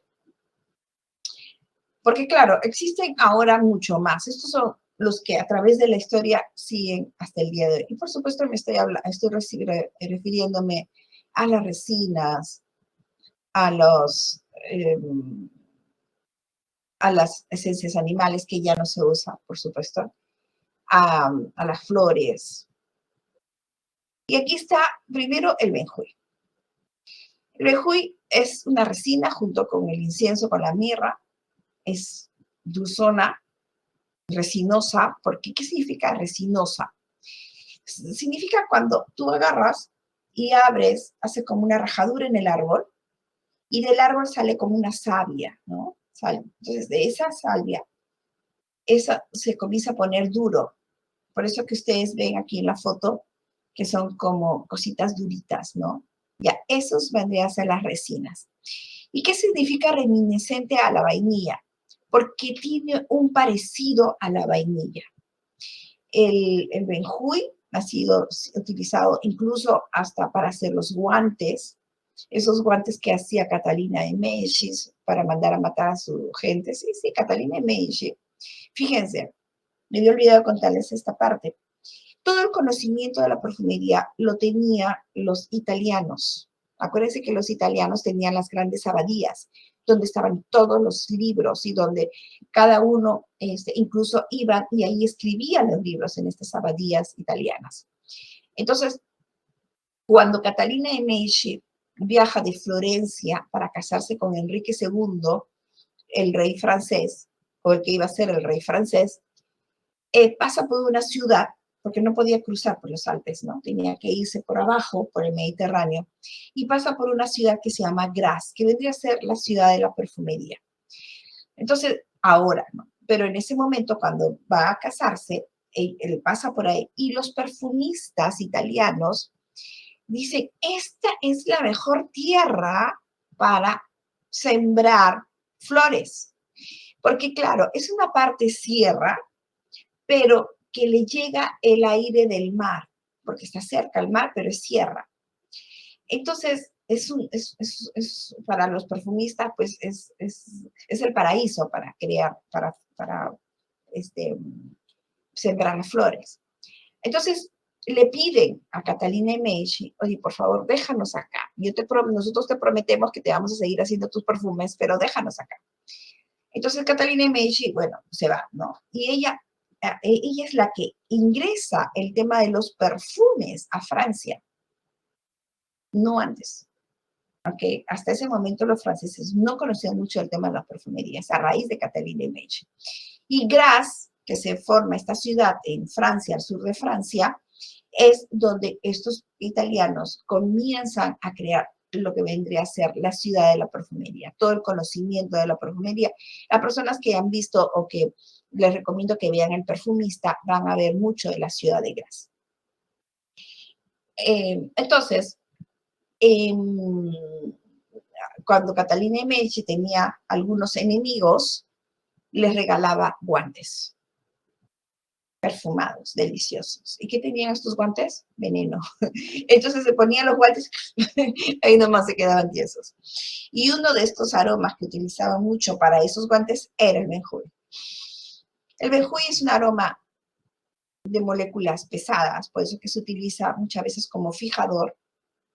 Porque claro, existen ahora mucho más. Estos son los que a través de la historia siguen hasta el día de hoy. Y por supuesto estoy refiriéndome a las resinas, a eh, a las esencias animales que ya no se usan, por supuesto, a las flores. Y aquí está primero el benjuí. El benjuí es una resina junto con el incienso, con la mirra, es dulzona, resinosa, porque ¿qué significa resinosa? Significa cuando tú agarras y abres, hace como una rajadura en el árbol, y del árbol sale como una savia, ¿no? Entonces, de esa savia, esa se comienza a poner duro. Por eso que ustedes ven aquí en la foto, que son como cositas duritas, ¿no? Ya, esos vendrían a ser las resinas. ¿Y qué significa reminiscente a la vainilla? Porque tiene un parecido a la vainilla. El benjuí ha sido utilizado incluso hasta para hacer los guantes, esos guantes que hacía Catalina de Medici para mandar a matar a su gente. Sí, sí, Catalina de Medici. Fíjense, me había olvidado contarles esta parte. Todo el conocimiento de la perfumería lo tenían los italianos. Acuérdense que los italianos tenían las grandes abadías, donde estaban todos los libros y donde cada uno incluso iba y ahí escribían los libros en estas abadías italianas. Entonces, cuando Catalina de Medici viaja de Florencia para casarse con Enrique II, el rey francés, o el que iba a ser el rey francés, pasa por una ciudad, porque no podía cruzar por los Alpes, ¿no? Tenía que irse por abajo, por el Mediterráneo, y pasa por una ciudad que se llama Grasse, que vendría a ser la ciudad de la perfumería. Entonces, ahora, ¿no? Pero en ese momento, cuando va a casarse, él pasa por ahí, y los perfumistas italianos dicen, esta es la mejor tierra para sembrar flores, porque claro, es una parte sierra, pero que le llega el aire del mar, porque está cerca al mar, pero es sierra. Entonces, para los perfumistas, pues es el paraíso para crear, para sembrar las flores. Entonces, le piden a Catalina y Medici, oye, por favor, déjanos acá. Nosotros te prometemos que te vamos a seguir haciendo tus perfumes, pero déjanos acá. Entonces, Catalina y Medici, bueno, se va, ¿no? Y ella es la que ingresa el tema de los perfumes a Francia, no antes. Okay. Hasta ese momento los franceses no conocían mucho el tema de las perfumerías a raíz de Catalina de Medici. Y Grasse, que se forma esta ciudad en Francia, al sur de Francia, es donde estos italianos comienzan a crear lo que vendría a ser la ciudad de la perfumería, todo el conocimiento de la perfumería. Las personas que han visto o que les recomiendo que vean El Perfumista van a ver mucho de la ciudad de Grasse. Entonces, cuando Catalina de Medici tenía algunos enemigos, les regalaba guantes perfumados, deliciosos. ¿Y qué tenían estos guantes? Veneno. Entonces se ponían los guantes, ahí nomás se quedaban tiesos. Y uno de estos aromas que utilizaban mucho para esos guantes era el benjuí. El benjuí es un aroma de moléculas pesadas, por eso que se utiliza muchas veces como fijador,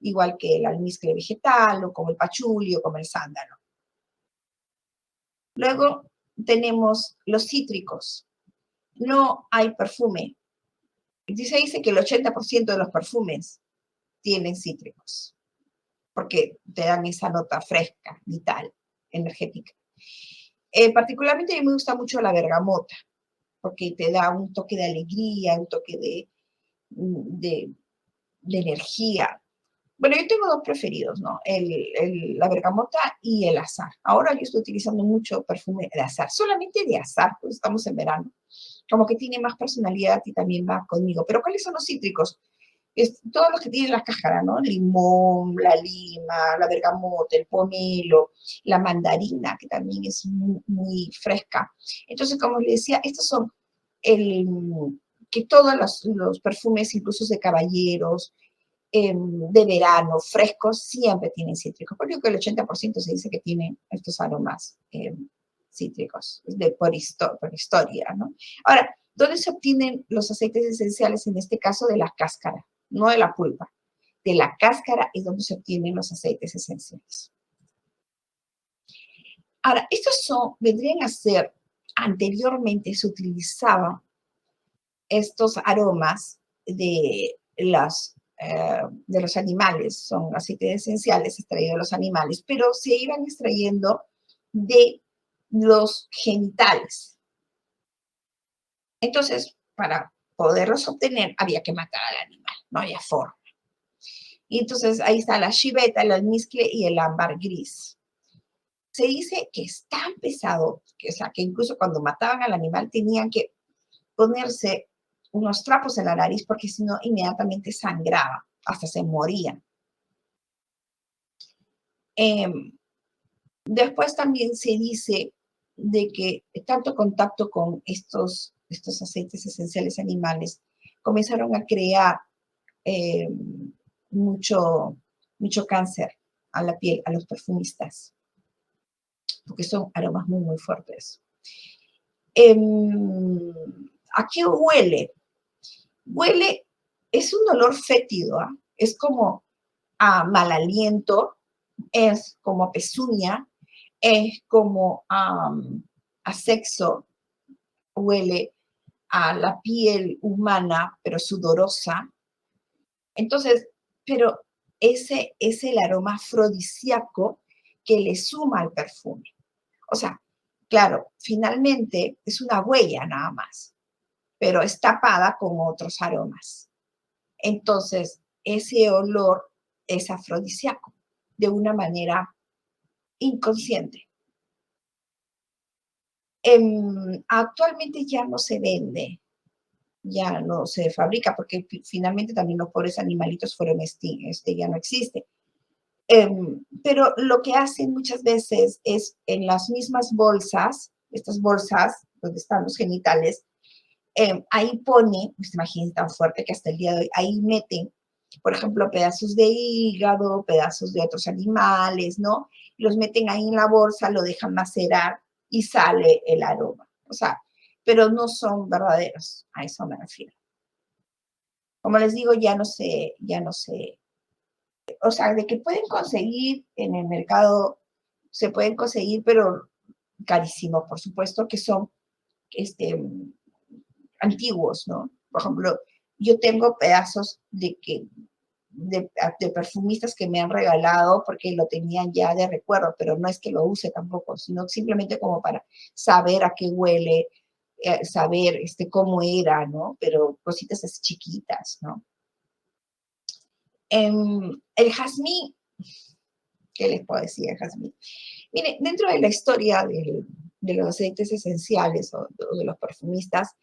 igual que el almizcle vegetal, o como el pachuli, o como el sándalo. Luego tenemos los cítricos. No hay perfume. Se dice que el 80% de los perfumes tienen cítricos, porque te dan esa nota fresca, vital, energética. Particularmente a mí me gusta mucho la bergamota, porque te da un toque de alegría, un toque de energía. Bueno, yo tengo dos preferidos, ¿no? La bergamota y el azar. Ahora yo estoy utilizando mucho perfume de azar, solamente de azar, pues estamos en verano. Como que tiene más personalidad y también va conmigo. Pero ¿cuáles son los cítricos? Todos los que tienen la cáscara, ¿no? Limón, la lima, la bergamota, el pomelo, la mandarina, que también es muy, muy fresca. Entonces, como les decía, estos son el, que todos los perfumes, incluso de caballeros, de verano, frescos, siempre tienen cítricos. Por eso que el 80% se dice que tienen estos aromas cítricos, por historia, ¿no? Ahora, ¿dónde se obtienen los aceites esenciales? En este caso, de la cáscara, no de la pulpa. De la cáscara es donde se obtienen los aceites esenciales. Ahora, vendrían a ser, anteriormente se utilizaban estos aromas de los animales, son aceites esenciales extraídos de los animales, pero se iban extrayendo de los genitales. Entonces, para poderlos obtener, había que matar al animal, no había forma. Y entonces ahí está la chiveta, el almizcle y el ámbar gris. Se dice que es tan pesado, o sea, que incluso cuando mataban al animal tenían que ponerse unos trapos en la nariz porque si no inmediatamente sangraba, hasta se morían. Después también se dice de que tanto contacto con estos aceites esenciales animales comenzaron a crear eh, mucho, mucho cáncer a la piel, a los perfumistas, porque son aromas muy, muy fuertes. ¿A qué huele? Huele, es un olor fétido, ¿eh? Es como a mal aliento, es como a pezuña, es como a sexo, huele a la piel humana, pero sudorosa. Entonces, pero ese es el aroma afrodisíaco que le suma al perfume. O sea, claro, finalmente es una huella nada más, pero es tapada con otros aromas. Entonces, ese olor es afrodisíaco de una manera inconsciente. Actualmente ya no se vende, ya no se fabrica, porque finalmente también los pobres animalitos fueron ya no existe. Pero lo que hacen muchas veces es en las mismas bolsas, estas bolsas donde están los genitales, ahí pone, pues imagínense tan fuerte que hasta el día de hoy, ahí meten, por ejemplo, pedazos de hígado, pedazos de otros animales, ¿no? Los meten ahí en la bolsa, lo dejan macerar y sale el aroma. O sea, pero no son verdaderos, a eso me refiero. Como les digo, ya no sé, o sea, de que pueden conseguir en el mercado, se pueden conseguir, pero carísimos, por supuesto, que son antiguos, ¿no? Por ejemplo, yo tengo pedazos de perfumistas que me han regalado porque lo tenían ya de recuerdo, pero no es que lo use tampoco, sino simplemente como para saber a qué huele, saber cómo era, ¿no? Pero cositas así chiquitas, ¿no? El jazmín, ¿qué les puedo decir del jazmín? Mire, dentro de la historia de los aceites esenciales o de los perfumistas,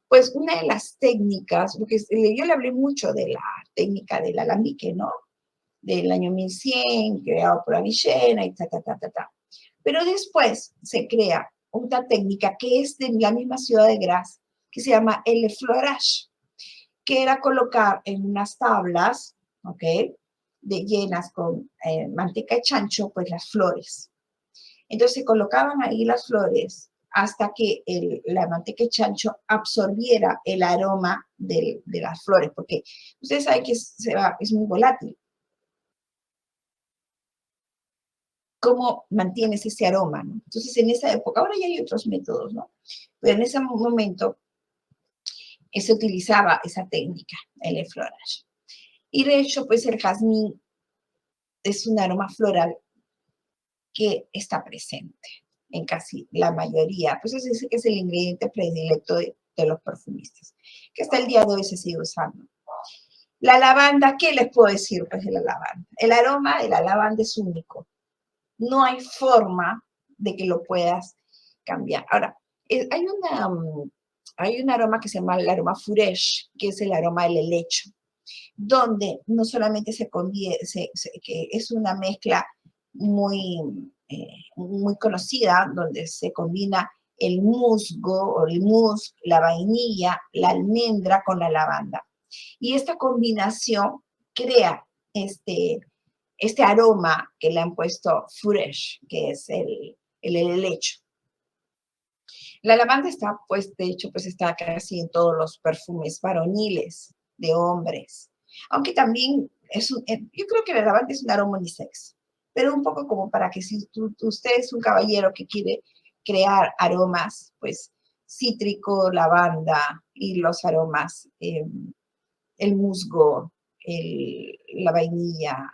pues una de las técnicas, porque yo le hablé mucho de la técnica del alambique, ¿no? Del año 1100, creado por Avicena y ta, ta, ta, ta, ta. Pero después se crea una técnica que es de la misma ciudad de Graz, que se llama el florage, que era colocar en unas tablas, ¿ok? Llenas con manteca de chancho, pues las flores. Entonces se colocaban ahí las flores hasta que la manteca de chancho absorbiera el aroma de las flores, porque ustedes saben que es muy volátil. ¿Cómo mantienes ese aroma? ¿No? Entonces, en esa época, ahora ya hay otros métodos, ¿no? Pero en ese momento se utilizaba esa técnica, el effleurage. Y de hecho, pues el jazmín es un aroma floral que está presente en casi la mayoría. Pues se dice que es el ingrediente predilecto de los perfumistas, que hasta el día de hoy se sigue usando. La lavanda, ¿qué les puedo decir pues de la lavanda? El aroma de la lavanda es único. No hay forma de que lo puedas cambiar. Ahora, hay un aroma que se llama el aroma furesh, que es el aroma del helecho, donde no solamente que es una mezcla muy conocida, donde se combina el musgo o el musk, la vainilla, la almendra con la lavanda. Y esta combinación crea este aroma que le han puesto fresh, que es el helecho. La lavanda está, pues, de hecho, pues está casi en todos los perfumes varoniles de hombres. Aunque también yo creo que la lavanda es un aroma unisex, pero un poco como para que si usted es un caballero que quiere crear aromas, pues cítrico, lavanda y los aromas, el musgo, la vainilla,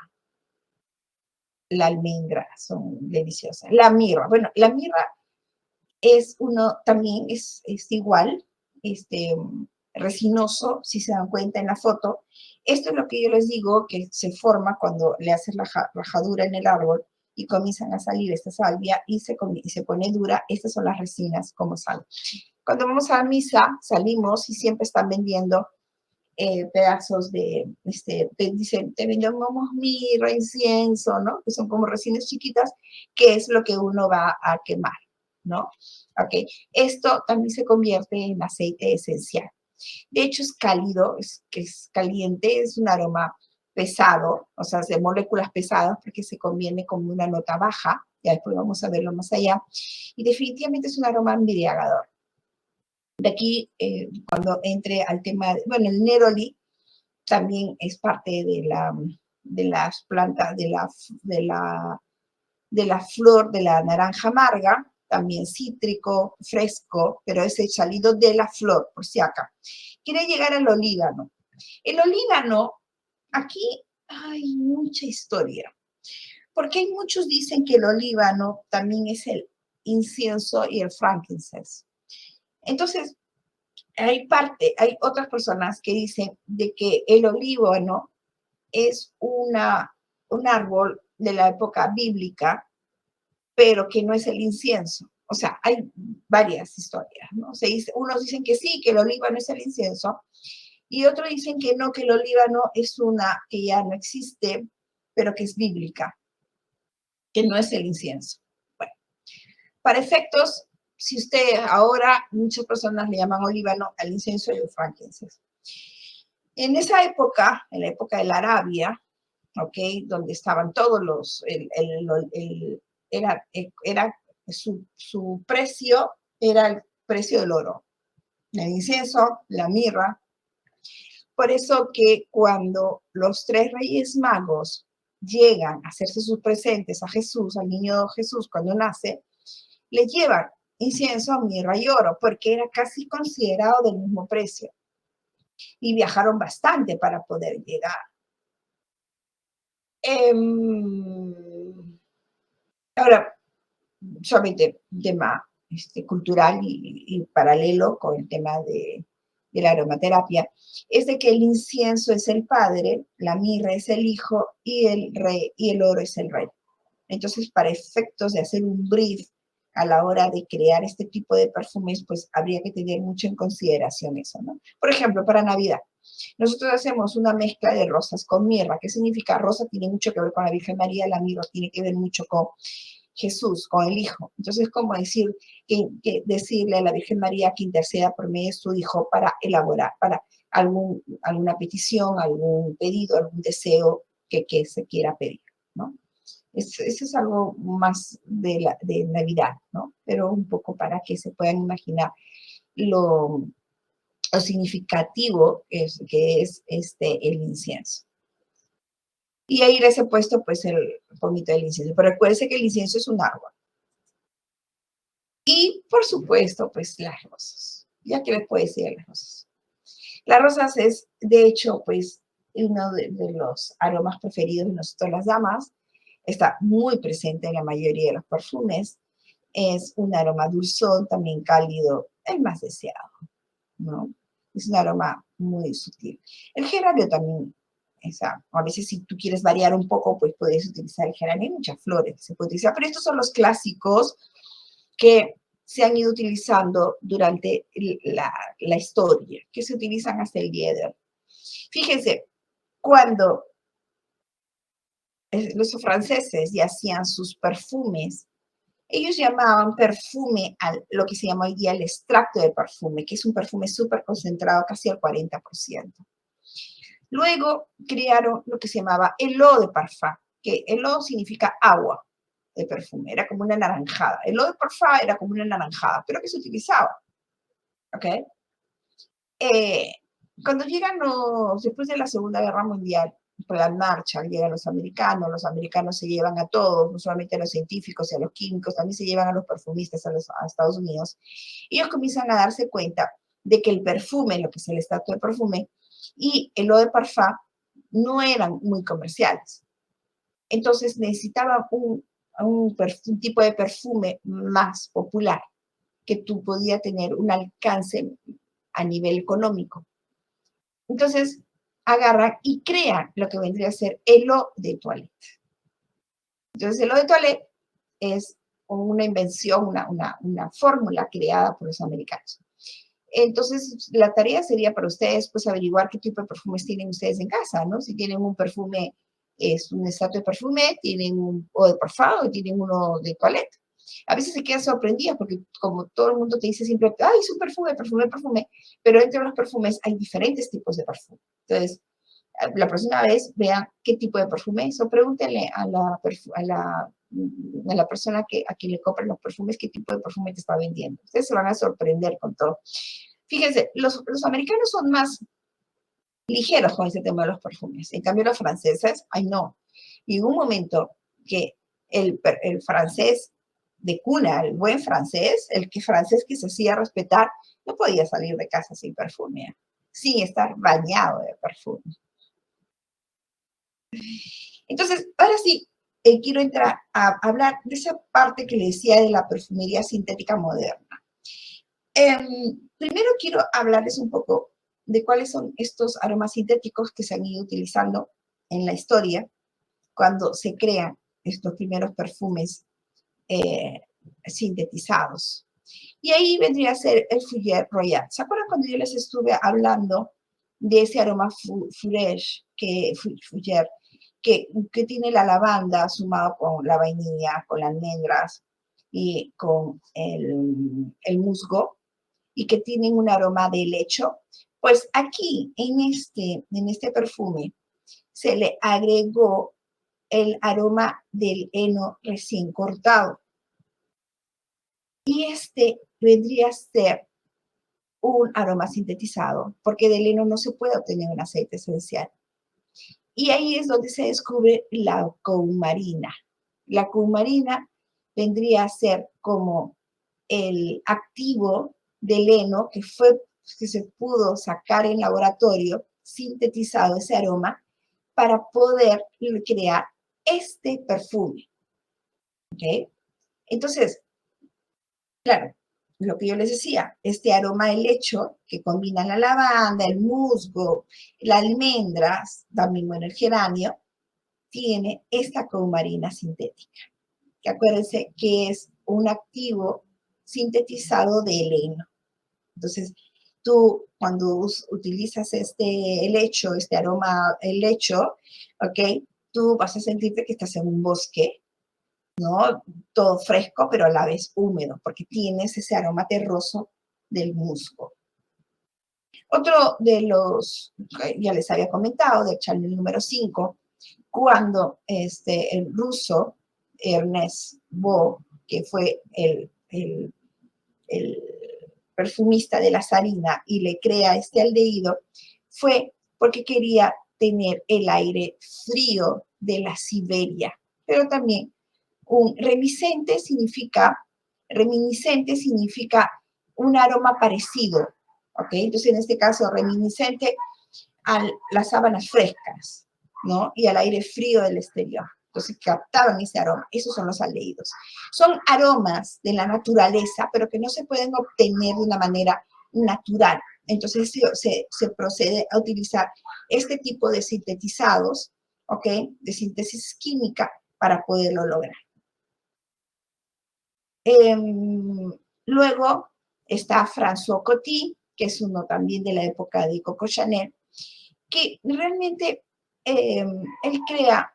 la almendra, son deliciosas. La mirra, bueno, la mirra también es igual, resinoso, si se dan cuenta en la foto. Esto es lo que yo les digo, que se forma cuando le haces la rajadura en el árbol y comienzan a salir esta salvia y se pone dura. Estas son las resinas como sal. Cuando vamos a la misa, salimos y siempre están vendiendo pedazos dicen, te vendemos mirra, incienso, ¿no? Que son como resinas chiquitas, que es lo que uno va a quemar, ¿no? Ok, esto también se convierte en aceite esencial. De hecho, es cálido, es caliente, es un aroma pesado, o sea, de moléculas pesadas, porque se conviene como una nota baja, ya después vamos a verlo más allá, y definitivamente es un aroma embriagador. De aquí, cuando entre al tema, bueno, el neroli también es parte de las plantas, de la flor de la naranja amarga, también cítrico, fresco, pero es el salido de la flor, por si acá. Quiere llegar al olíbano. El olíbano, aquí hay mucha historia, porque hay muchos dicen que el olíbano también es el incienso y el frankincense. Entonces, hay otras personas que dicen de que el olíbano es un árbol de la época bíblica, pero que no es el incienso. O sea, hay varias historias, ¿no? Unos dicen que sí, que el olíbano es el incienso, y otros dicen que no, que el olíbano es una que ya no existe, pero que es bíblica, que no es el incienso. Bueno, para efectos, si usted ahora, muchas personas le llaman olíbano al incienso y al frankincense. En esa época, en la época de la Arabia, ¿ok? Donde estaban todos era su precio era el precio del oro, el incienso, la mirra. Por eso que cuando los tres reyes magos llegan a hacerse sus presentes a Jesús, al niño Jesús cuando nace, le llevan incienso, mirra y oro, porque era casi considerado del mismo precio. Y viajaron bastante para poder llegar. Ahora, solamente un tema cultural y paralelo con el tema de la aromaterapia, es de que el incienso es el padre, la mirra es el hijo y el oro es el rey. Entonces, para efectos de hacer un brief a la hora de crear este tipo de perfumes, pues habría que tener mucho en consideración eso, ¿no? Por ejemplo, para Navidad, nosotros hacemos una mezcla de rosas con mirra. ¿Qué significa? Rosa tiene mucho que ver con la Virgen María, la mirra tiene que ver mucho con Jesús, con el Hijo. Entonces, como decirle a la Virgen María que interceda por medio de su Hijo para elaborar, para alguna petición, algún pedido, algún deseo que se quiera pedir, ¿no? Eso es algo más de Navidad, ¿no? Pero un poco para que se puedan imaginar lo significativo que es el incienso. Y ahí les he puesto pues el pomito del incienso. Pero recuérdense que el incienso es un árbol. Y por supuesto, pues las rosas. Ya que les puedo decir las rosas. Las rosas es, de hecho, pues uno de los aromas preferidos de nosotros las damas. Está muy presente en la mayoría de los perfumes. Es un aroma dulzón, también cálido, el más deseado, ¿no? Es un aroma muy sutil. El geranio también, a veces si tú quieres variar un poco, pues puedes utilizar el geranio. Hay muchas flores que se puede utilizar, pero estos son los clásicos que se han ido utilizando durante la historia, que se utilizan hasta el día de hoy. Fíjense, cuando los franceses ya hacían sus perfumes, ellos llamaban perfume a lo que se llama hoy día el extracto de perfume, que es un perfume súper concentrado, casi al 40%. Luego crearon lo que se llamaba el eau de parfum, que el eau significa agua de perfume, era como una naranjada. El eau de parfum era como una naranjada, pero que se utilizaba, ¿ok? Cuando llegan después de la Segunda Guerra Mundial, por la marcha, llegan los americanos se llevan a todos, no solamente a los científicos y a los químicos, también se llevan a los perfumistas a Estados Unidos. Ellos comienzan a darse cuenta de que el perfume, lo que es el extracto de perfume, y el eau de parfum no eran muy comerciales. Entonces necesitaban un tipo de perfume más popular, que tú podías tener un alcance a nivel económico. Entonces, agarran y crean lo que vendría a ser el eau de toilette. Entonces, el eau de toilette es una invención, una fórmula creada por los americanos. Entonces, la tarea sería para ustedes, pues, averiguar qué tipo de perfumes tienen ustedes en casa, ¿no? Si tienen un perfume, es un extracto de perfume, tienen un eau de parfum o tienen uno de toilette. A veces se quedan sorprendidas porque como todo el mundo te dice siempre, ay, es un perfume, perfume, perfume, pero entre los perfumes hay diferentes tipos de perfume. Entonces, la próxima vez vean qué tipo de perfume es o pregúntenle a la persona a quien le compran los perfumes qué tipo de perfume te está vendiendo. Ustedes se van a sorprender con todo. Fíjense, los americanos son más ligeros con ese tema de los perfumes. En cambio, los franceses, ay no. Y hubo un momento que el francés de cuna, el buen francés, francés que se hacía respetar, no podía salir de casa sin perfume, sin estar bañado de perfume. Entonces, ahora sí, quiero entrar a hablar de esa parte que le decía de la perfumería sintética moderna. Primero quiero hablarles un poco de cuáles son estos aromas sintéticos que se han ido utilizando en la historia cuando se crean estos primeros perfumes sintetizados. Y ahí vendría a ser el Fougère Royal. ¿Se acuerdan cuando yo les estuve hablando de ese aroma Fougère, que tiene la lavanda sumado con la vainilla, con las almendras y con el musgo, y que tienen un aroma de helecho? Pues aquí, en este perfume, se le agregó el aroma del heno recién cortado. Y este vendría a ser un aroma sintetizado, porque del heno no se puede obtener un aceite esencial. Y ahí es donde se descubre la coumarina. La coumarina vendría a ser como el activo del heno que se pudo sacar en laboratorio, sintetizado ese aroma, para poder crear este perfume. ¿Ok? Entonces, claro, lo que yo les decía, este aroma de helecho que combina la lavanda, el musgo, las almendras, también bueno, el geranio, tiene esta coumarina sintética, que acuérdense que es un activo sintetizado de heno. Entonces, tú cuando utilizas este helecho, este aroma helecho, ¿ok? Tú vas a sentirte que estás en un bosque, ¿no? Todo fresco, pero a la vez húmedo, porque tienes ese aroma terroso del musgo. Otro de los, ya les había comentado, de Chanel número 5, cuando el ruso Ernest Beau, que fue el perfumista de la zarina y le crea este aldehído, fue porque quería tener el aire frío de la Siberia, pero también reminiscente significa un aroma parecido, ¿ok? Entonces, en este caso, reminiscente a las sábanas frescas, ¿no? Y al aire frío del exterior. Entonces, captaban ese aroma. Esos son los aldehídos. Son aromas de la naturaleza, pero que no se pueden obtener de una manera natural. Entonces se procede a utilizar este tipo de sintetizados, ¿ok? De síntesis química para poderlo lograr. Luego está François Coty, que es uno también de la época de Coco Chanel, que realmente él crea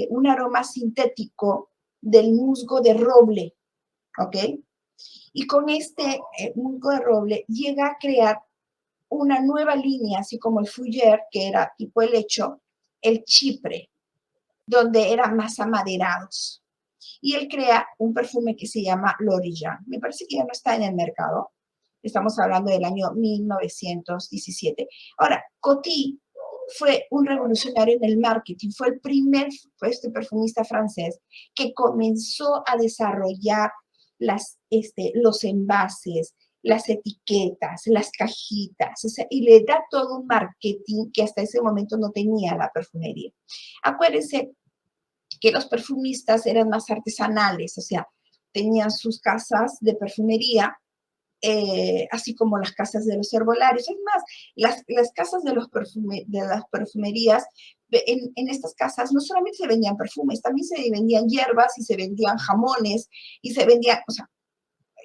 un aroma sintético del musgo de roble, ¿ok? Y con este musgo de roble llega a crear una nueva línea, así como el Fougère, que era tipo helecho, el Chipre, donde eran más amaderados. Y él crea un perfume que se llama L'Origine. Me parece que ya no está en el mercado. Estamos hablando del año 1917. Ahora, Coty fue un revolucionario en el marketing, fue el primer perfumista francés que comenzó a desarrollar los envases, las etiquetas, las cajitas, o sea, y le da todo un marketing que hasta ese momento no tenía la perfumería. Acuérdense que los perfumistas eran más artesanales, o sea, tenían sus casas de perfumería, así como las casas de los herbolarios. Es más, las casas de las perfumerías, en estas casas no solamente se vendían perfumes, también se vendían hierbas y se vendían jamones y se vendían, o sea,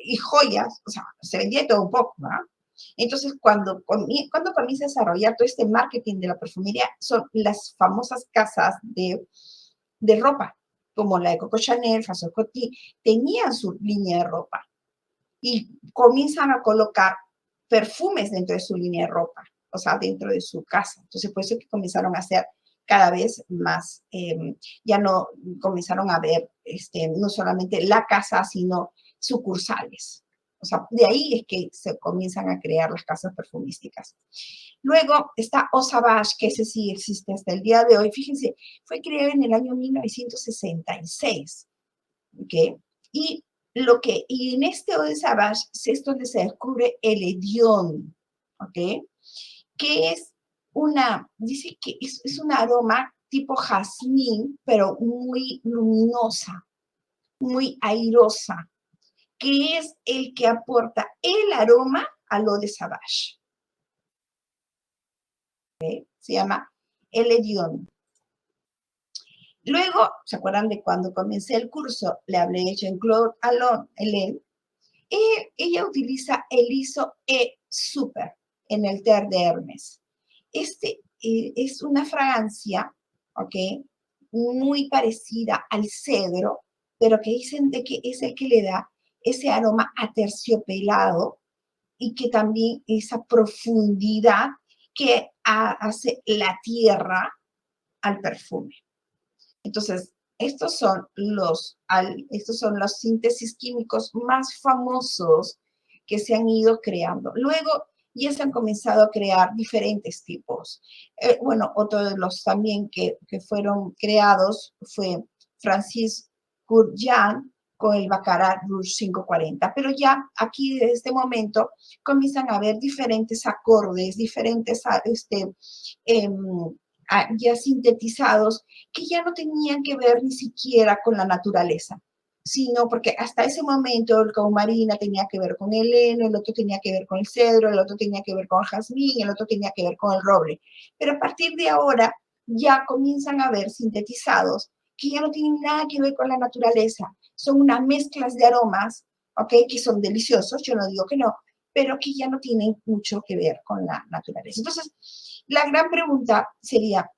y joyas, o sea, se vendía todo un poco, ¿no? Entonces, cuando comienza a desarrollar todo este marketing de la perfumería, son las famosas casas de ropa, como la de Coco Chanel, François Coty, tenían su línea de ropa y comienzan a colocar perfumes dentro de su línea de ropa, o sea, dentro de su casa. Entonces, por eso es que comenzaron a hacer cada vez más, ya no comenzaron a ver no solamente la casa, sino sucursales. O sea, de ahí es que se comienzan a crear las casas perfumísticas. Luego está Eau Sauvage, que ese sí existe hasta el día de hoy. Fíjense, fue creado en el año 1966, ¿ok? Y en este Eau de Sauvage es donde se descubre el Edión, ¿ok? Que es dice que es un aroma tipo jazmín, pero muy luminosa, muy airosa, que es el que aporta el aroma al Eau de Sauvage. ¿Okay? Se llama el Edión. Luego, ¿se acuerdan de cuando comencé el curso? Le hablé de Jean-Claude Hélène. Ella utiliza el ISO E Super en el Ter de Hermes. Es una fragancia, ¿ok? Muy parecida al cedro, pero que dicen de que es el que le da ese aroma aterciopelado y que también esa profundidad que hace la tierra al perfume. Entonces, estos son los síntesis químicos más famosos que se han ido creando. Luego ya se han comenzado a crear diferentes tipos. Bueno, otro de los también que fueron creados fue Francis Kurkdjian con el Baccarat Rouge 540. Pero ya aquí, desde este momento, comienzan a haber diferentes acordes, diferentes ya sintetizados que ya no tenían que ver ni siquiera con la naturaleza, sino porque hasta ese momento el coumarina tenía que ver con el heno, el otro tenía que ver con el cedro, el otro tenía que ver con el jazmín, el otro tenía que ver con el roble. Pero a partir de ahora ya comienzan a ver sintetizados que ya no tienen nada que ver con la naturaleza, son unas mezclas de aromas, ¿ok? Que son deliciosos, yo no digo que no, pero que ya no tienen mucho que ver con la naturaleza. Entonces, la gran pregunta sería,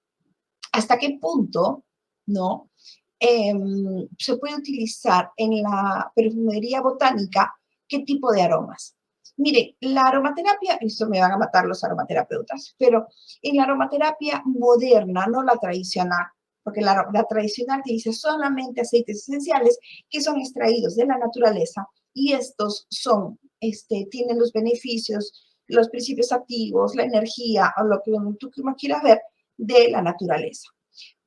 ¿hasta qué punto, no, se puede utilizar en la perfumería botánica qué tipo de aromas? Mire, la aromaterapia, esto me van a matar los aromaterapeutas, pero en la aromaterapia moderna, no la tradicional, porque la tradicional te dice solamente aceites esenciales que son extraídos de la naturaleza y estos tienen los beneficios, los principios activos, la energía, o lo que tú quieras ver, de la naturaleza.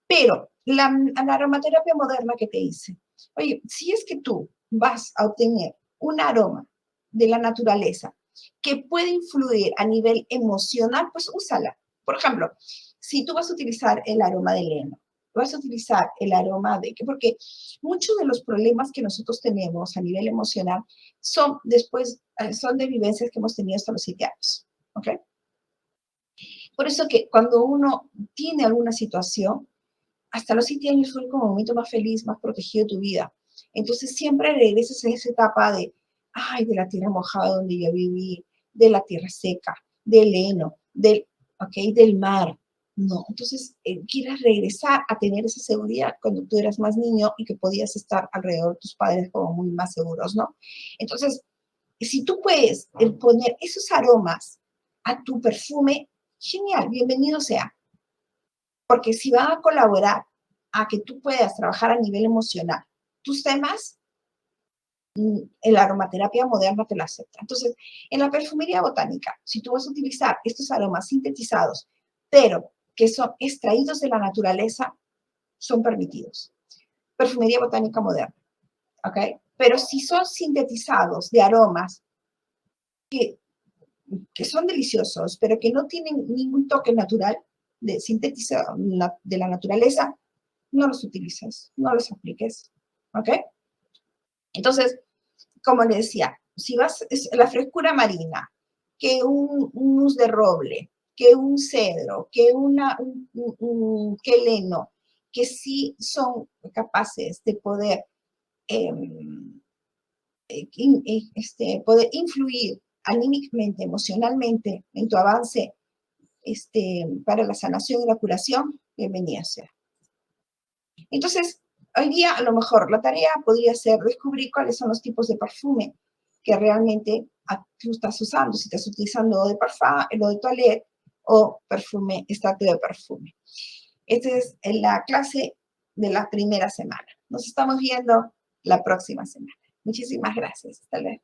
Pero la aromaterapia moderna que te dice, oye, si es que tú vas a obtener un aroma de la naturaleza que puede influir a nivel emocional, pues úsala. Por ejemplo, si tú vas a utilizar el aroma del heno, vas a utilizar el aroma porque muchos de los problemas que nosotros tenemos a nivel emocional son de vivencias que hemos tenido hasta los 7 años. ¿ok? Por eso que cuando uno tiene alguna situación, hasta los 7 años fue como el momento más feliz, más protegido de tu vida. Entonces siempre regresas a esa etapa de, ay, de la tierra mojada donde yo viví, de la tierra seca, del heno, del mar. No, entonces quieres regresar a tener esa seguridad cuando tú eras más niño y que podías estar alrededor de tus padres como muy más seguros, ¿no? Entonces, si tú puedes poner esos aromas a tu perfume, genial, bienvenido sea, porque si van a colaborar a que tú puedas trabajar a nivel emocional tus temas, la aromaterapia moderna te lo acepta. Entonces, en la perfumería botánica, si tú vas a utilizar estos aromas sintetizados, pero que son extraídos de la naturaleza, son permitidos. Perfumería botánica moderna, ¿ok? Pero si son sintetizados de aromas que son deliciosos, pero que no tienen ningún toque natural de sintetizado de la naturaleza, no los utilices, no los apliques, ¿ok? Entonces, como le decía, si vas, la frescura marina, que un mus de roble, que un cedro, que que el heno, que sí son capaces de poder, eh, poder influir anímicamente, emocionalmente en tu avance para la sanación y la curación, bienvenida sea. Entonces, hoy día a lo mejor la tarea podría ser descubrir cuáles son los tipos de perfume que realmente tú estás usando, si estás utilizando de parfum, lo de toilette o perfume, extracto de perfume. Esta es la clase de la primera semana. Nos estamos viendo la próxima semana. Muchísimas gracias. Hasta luego.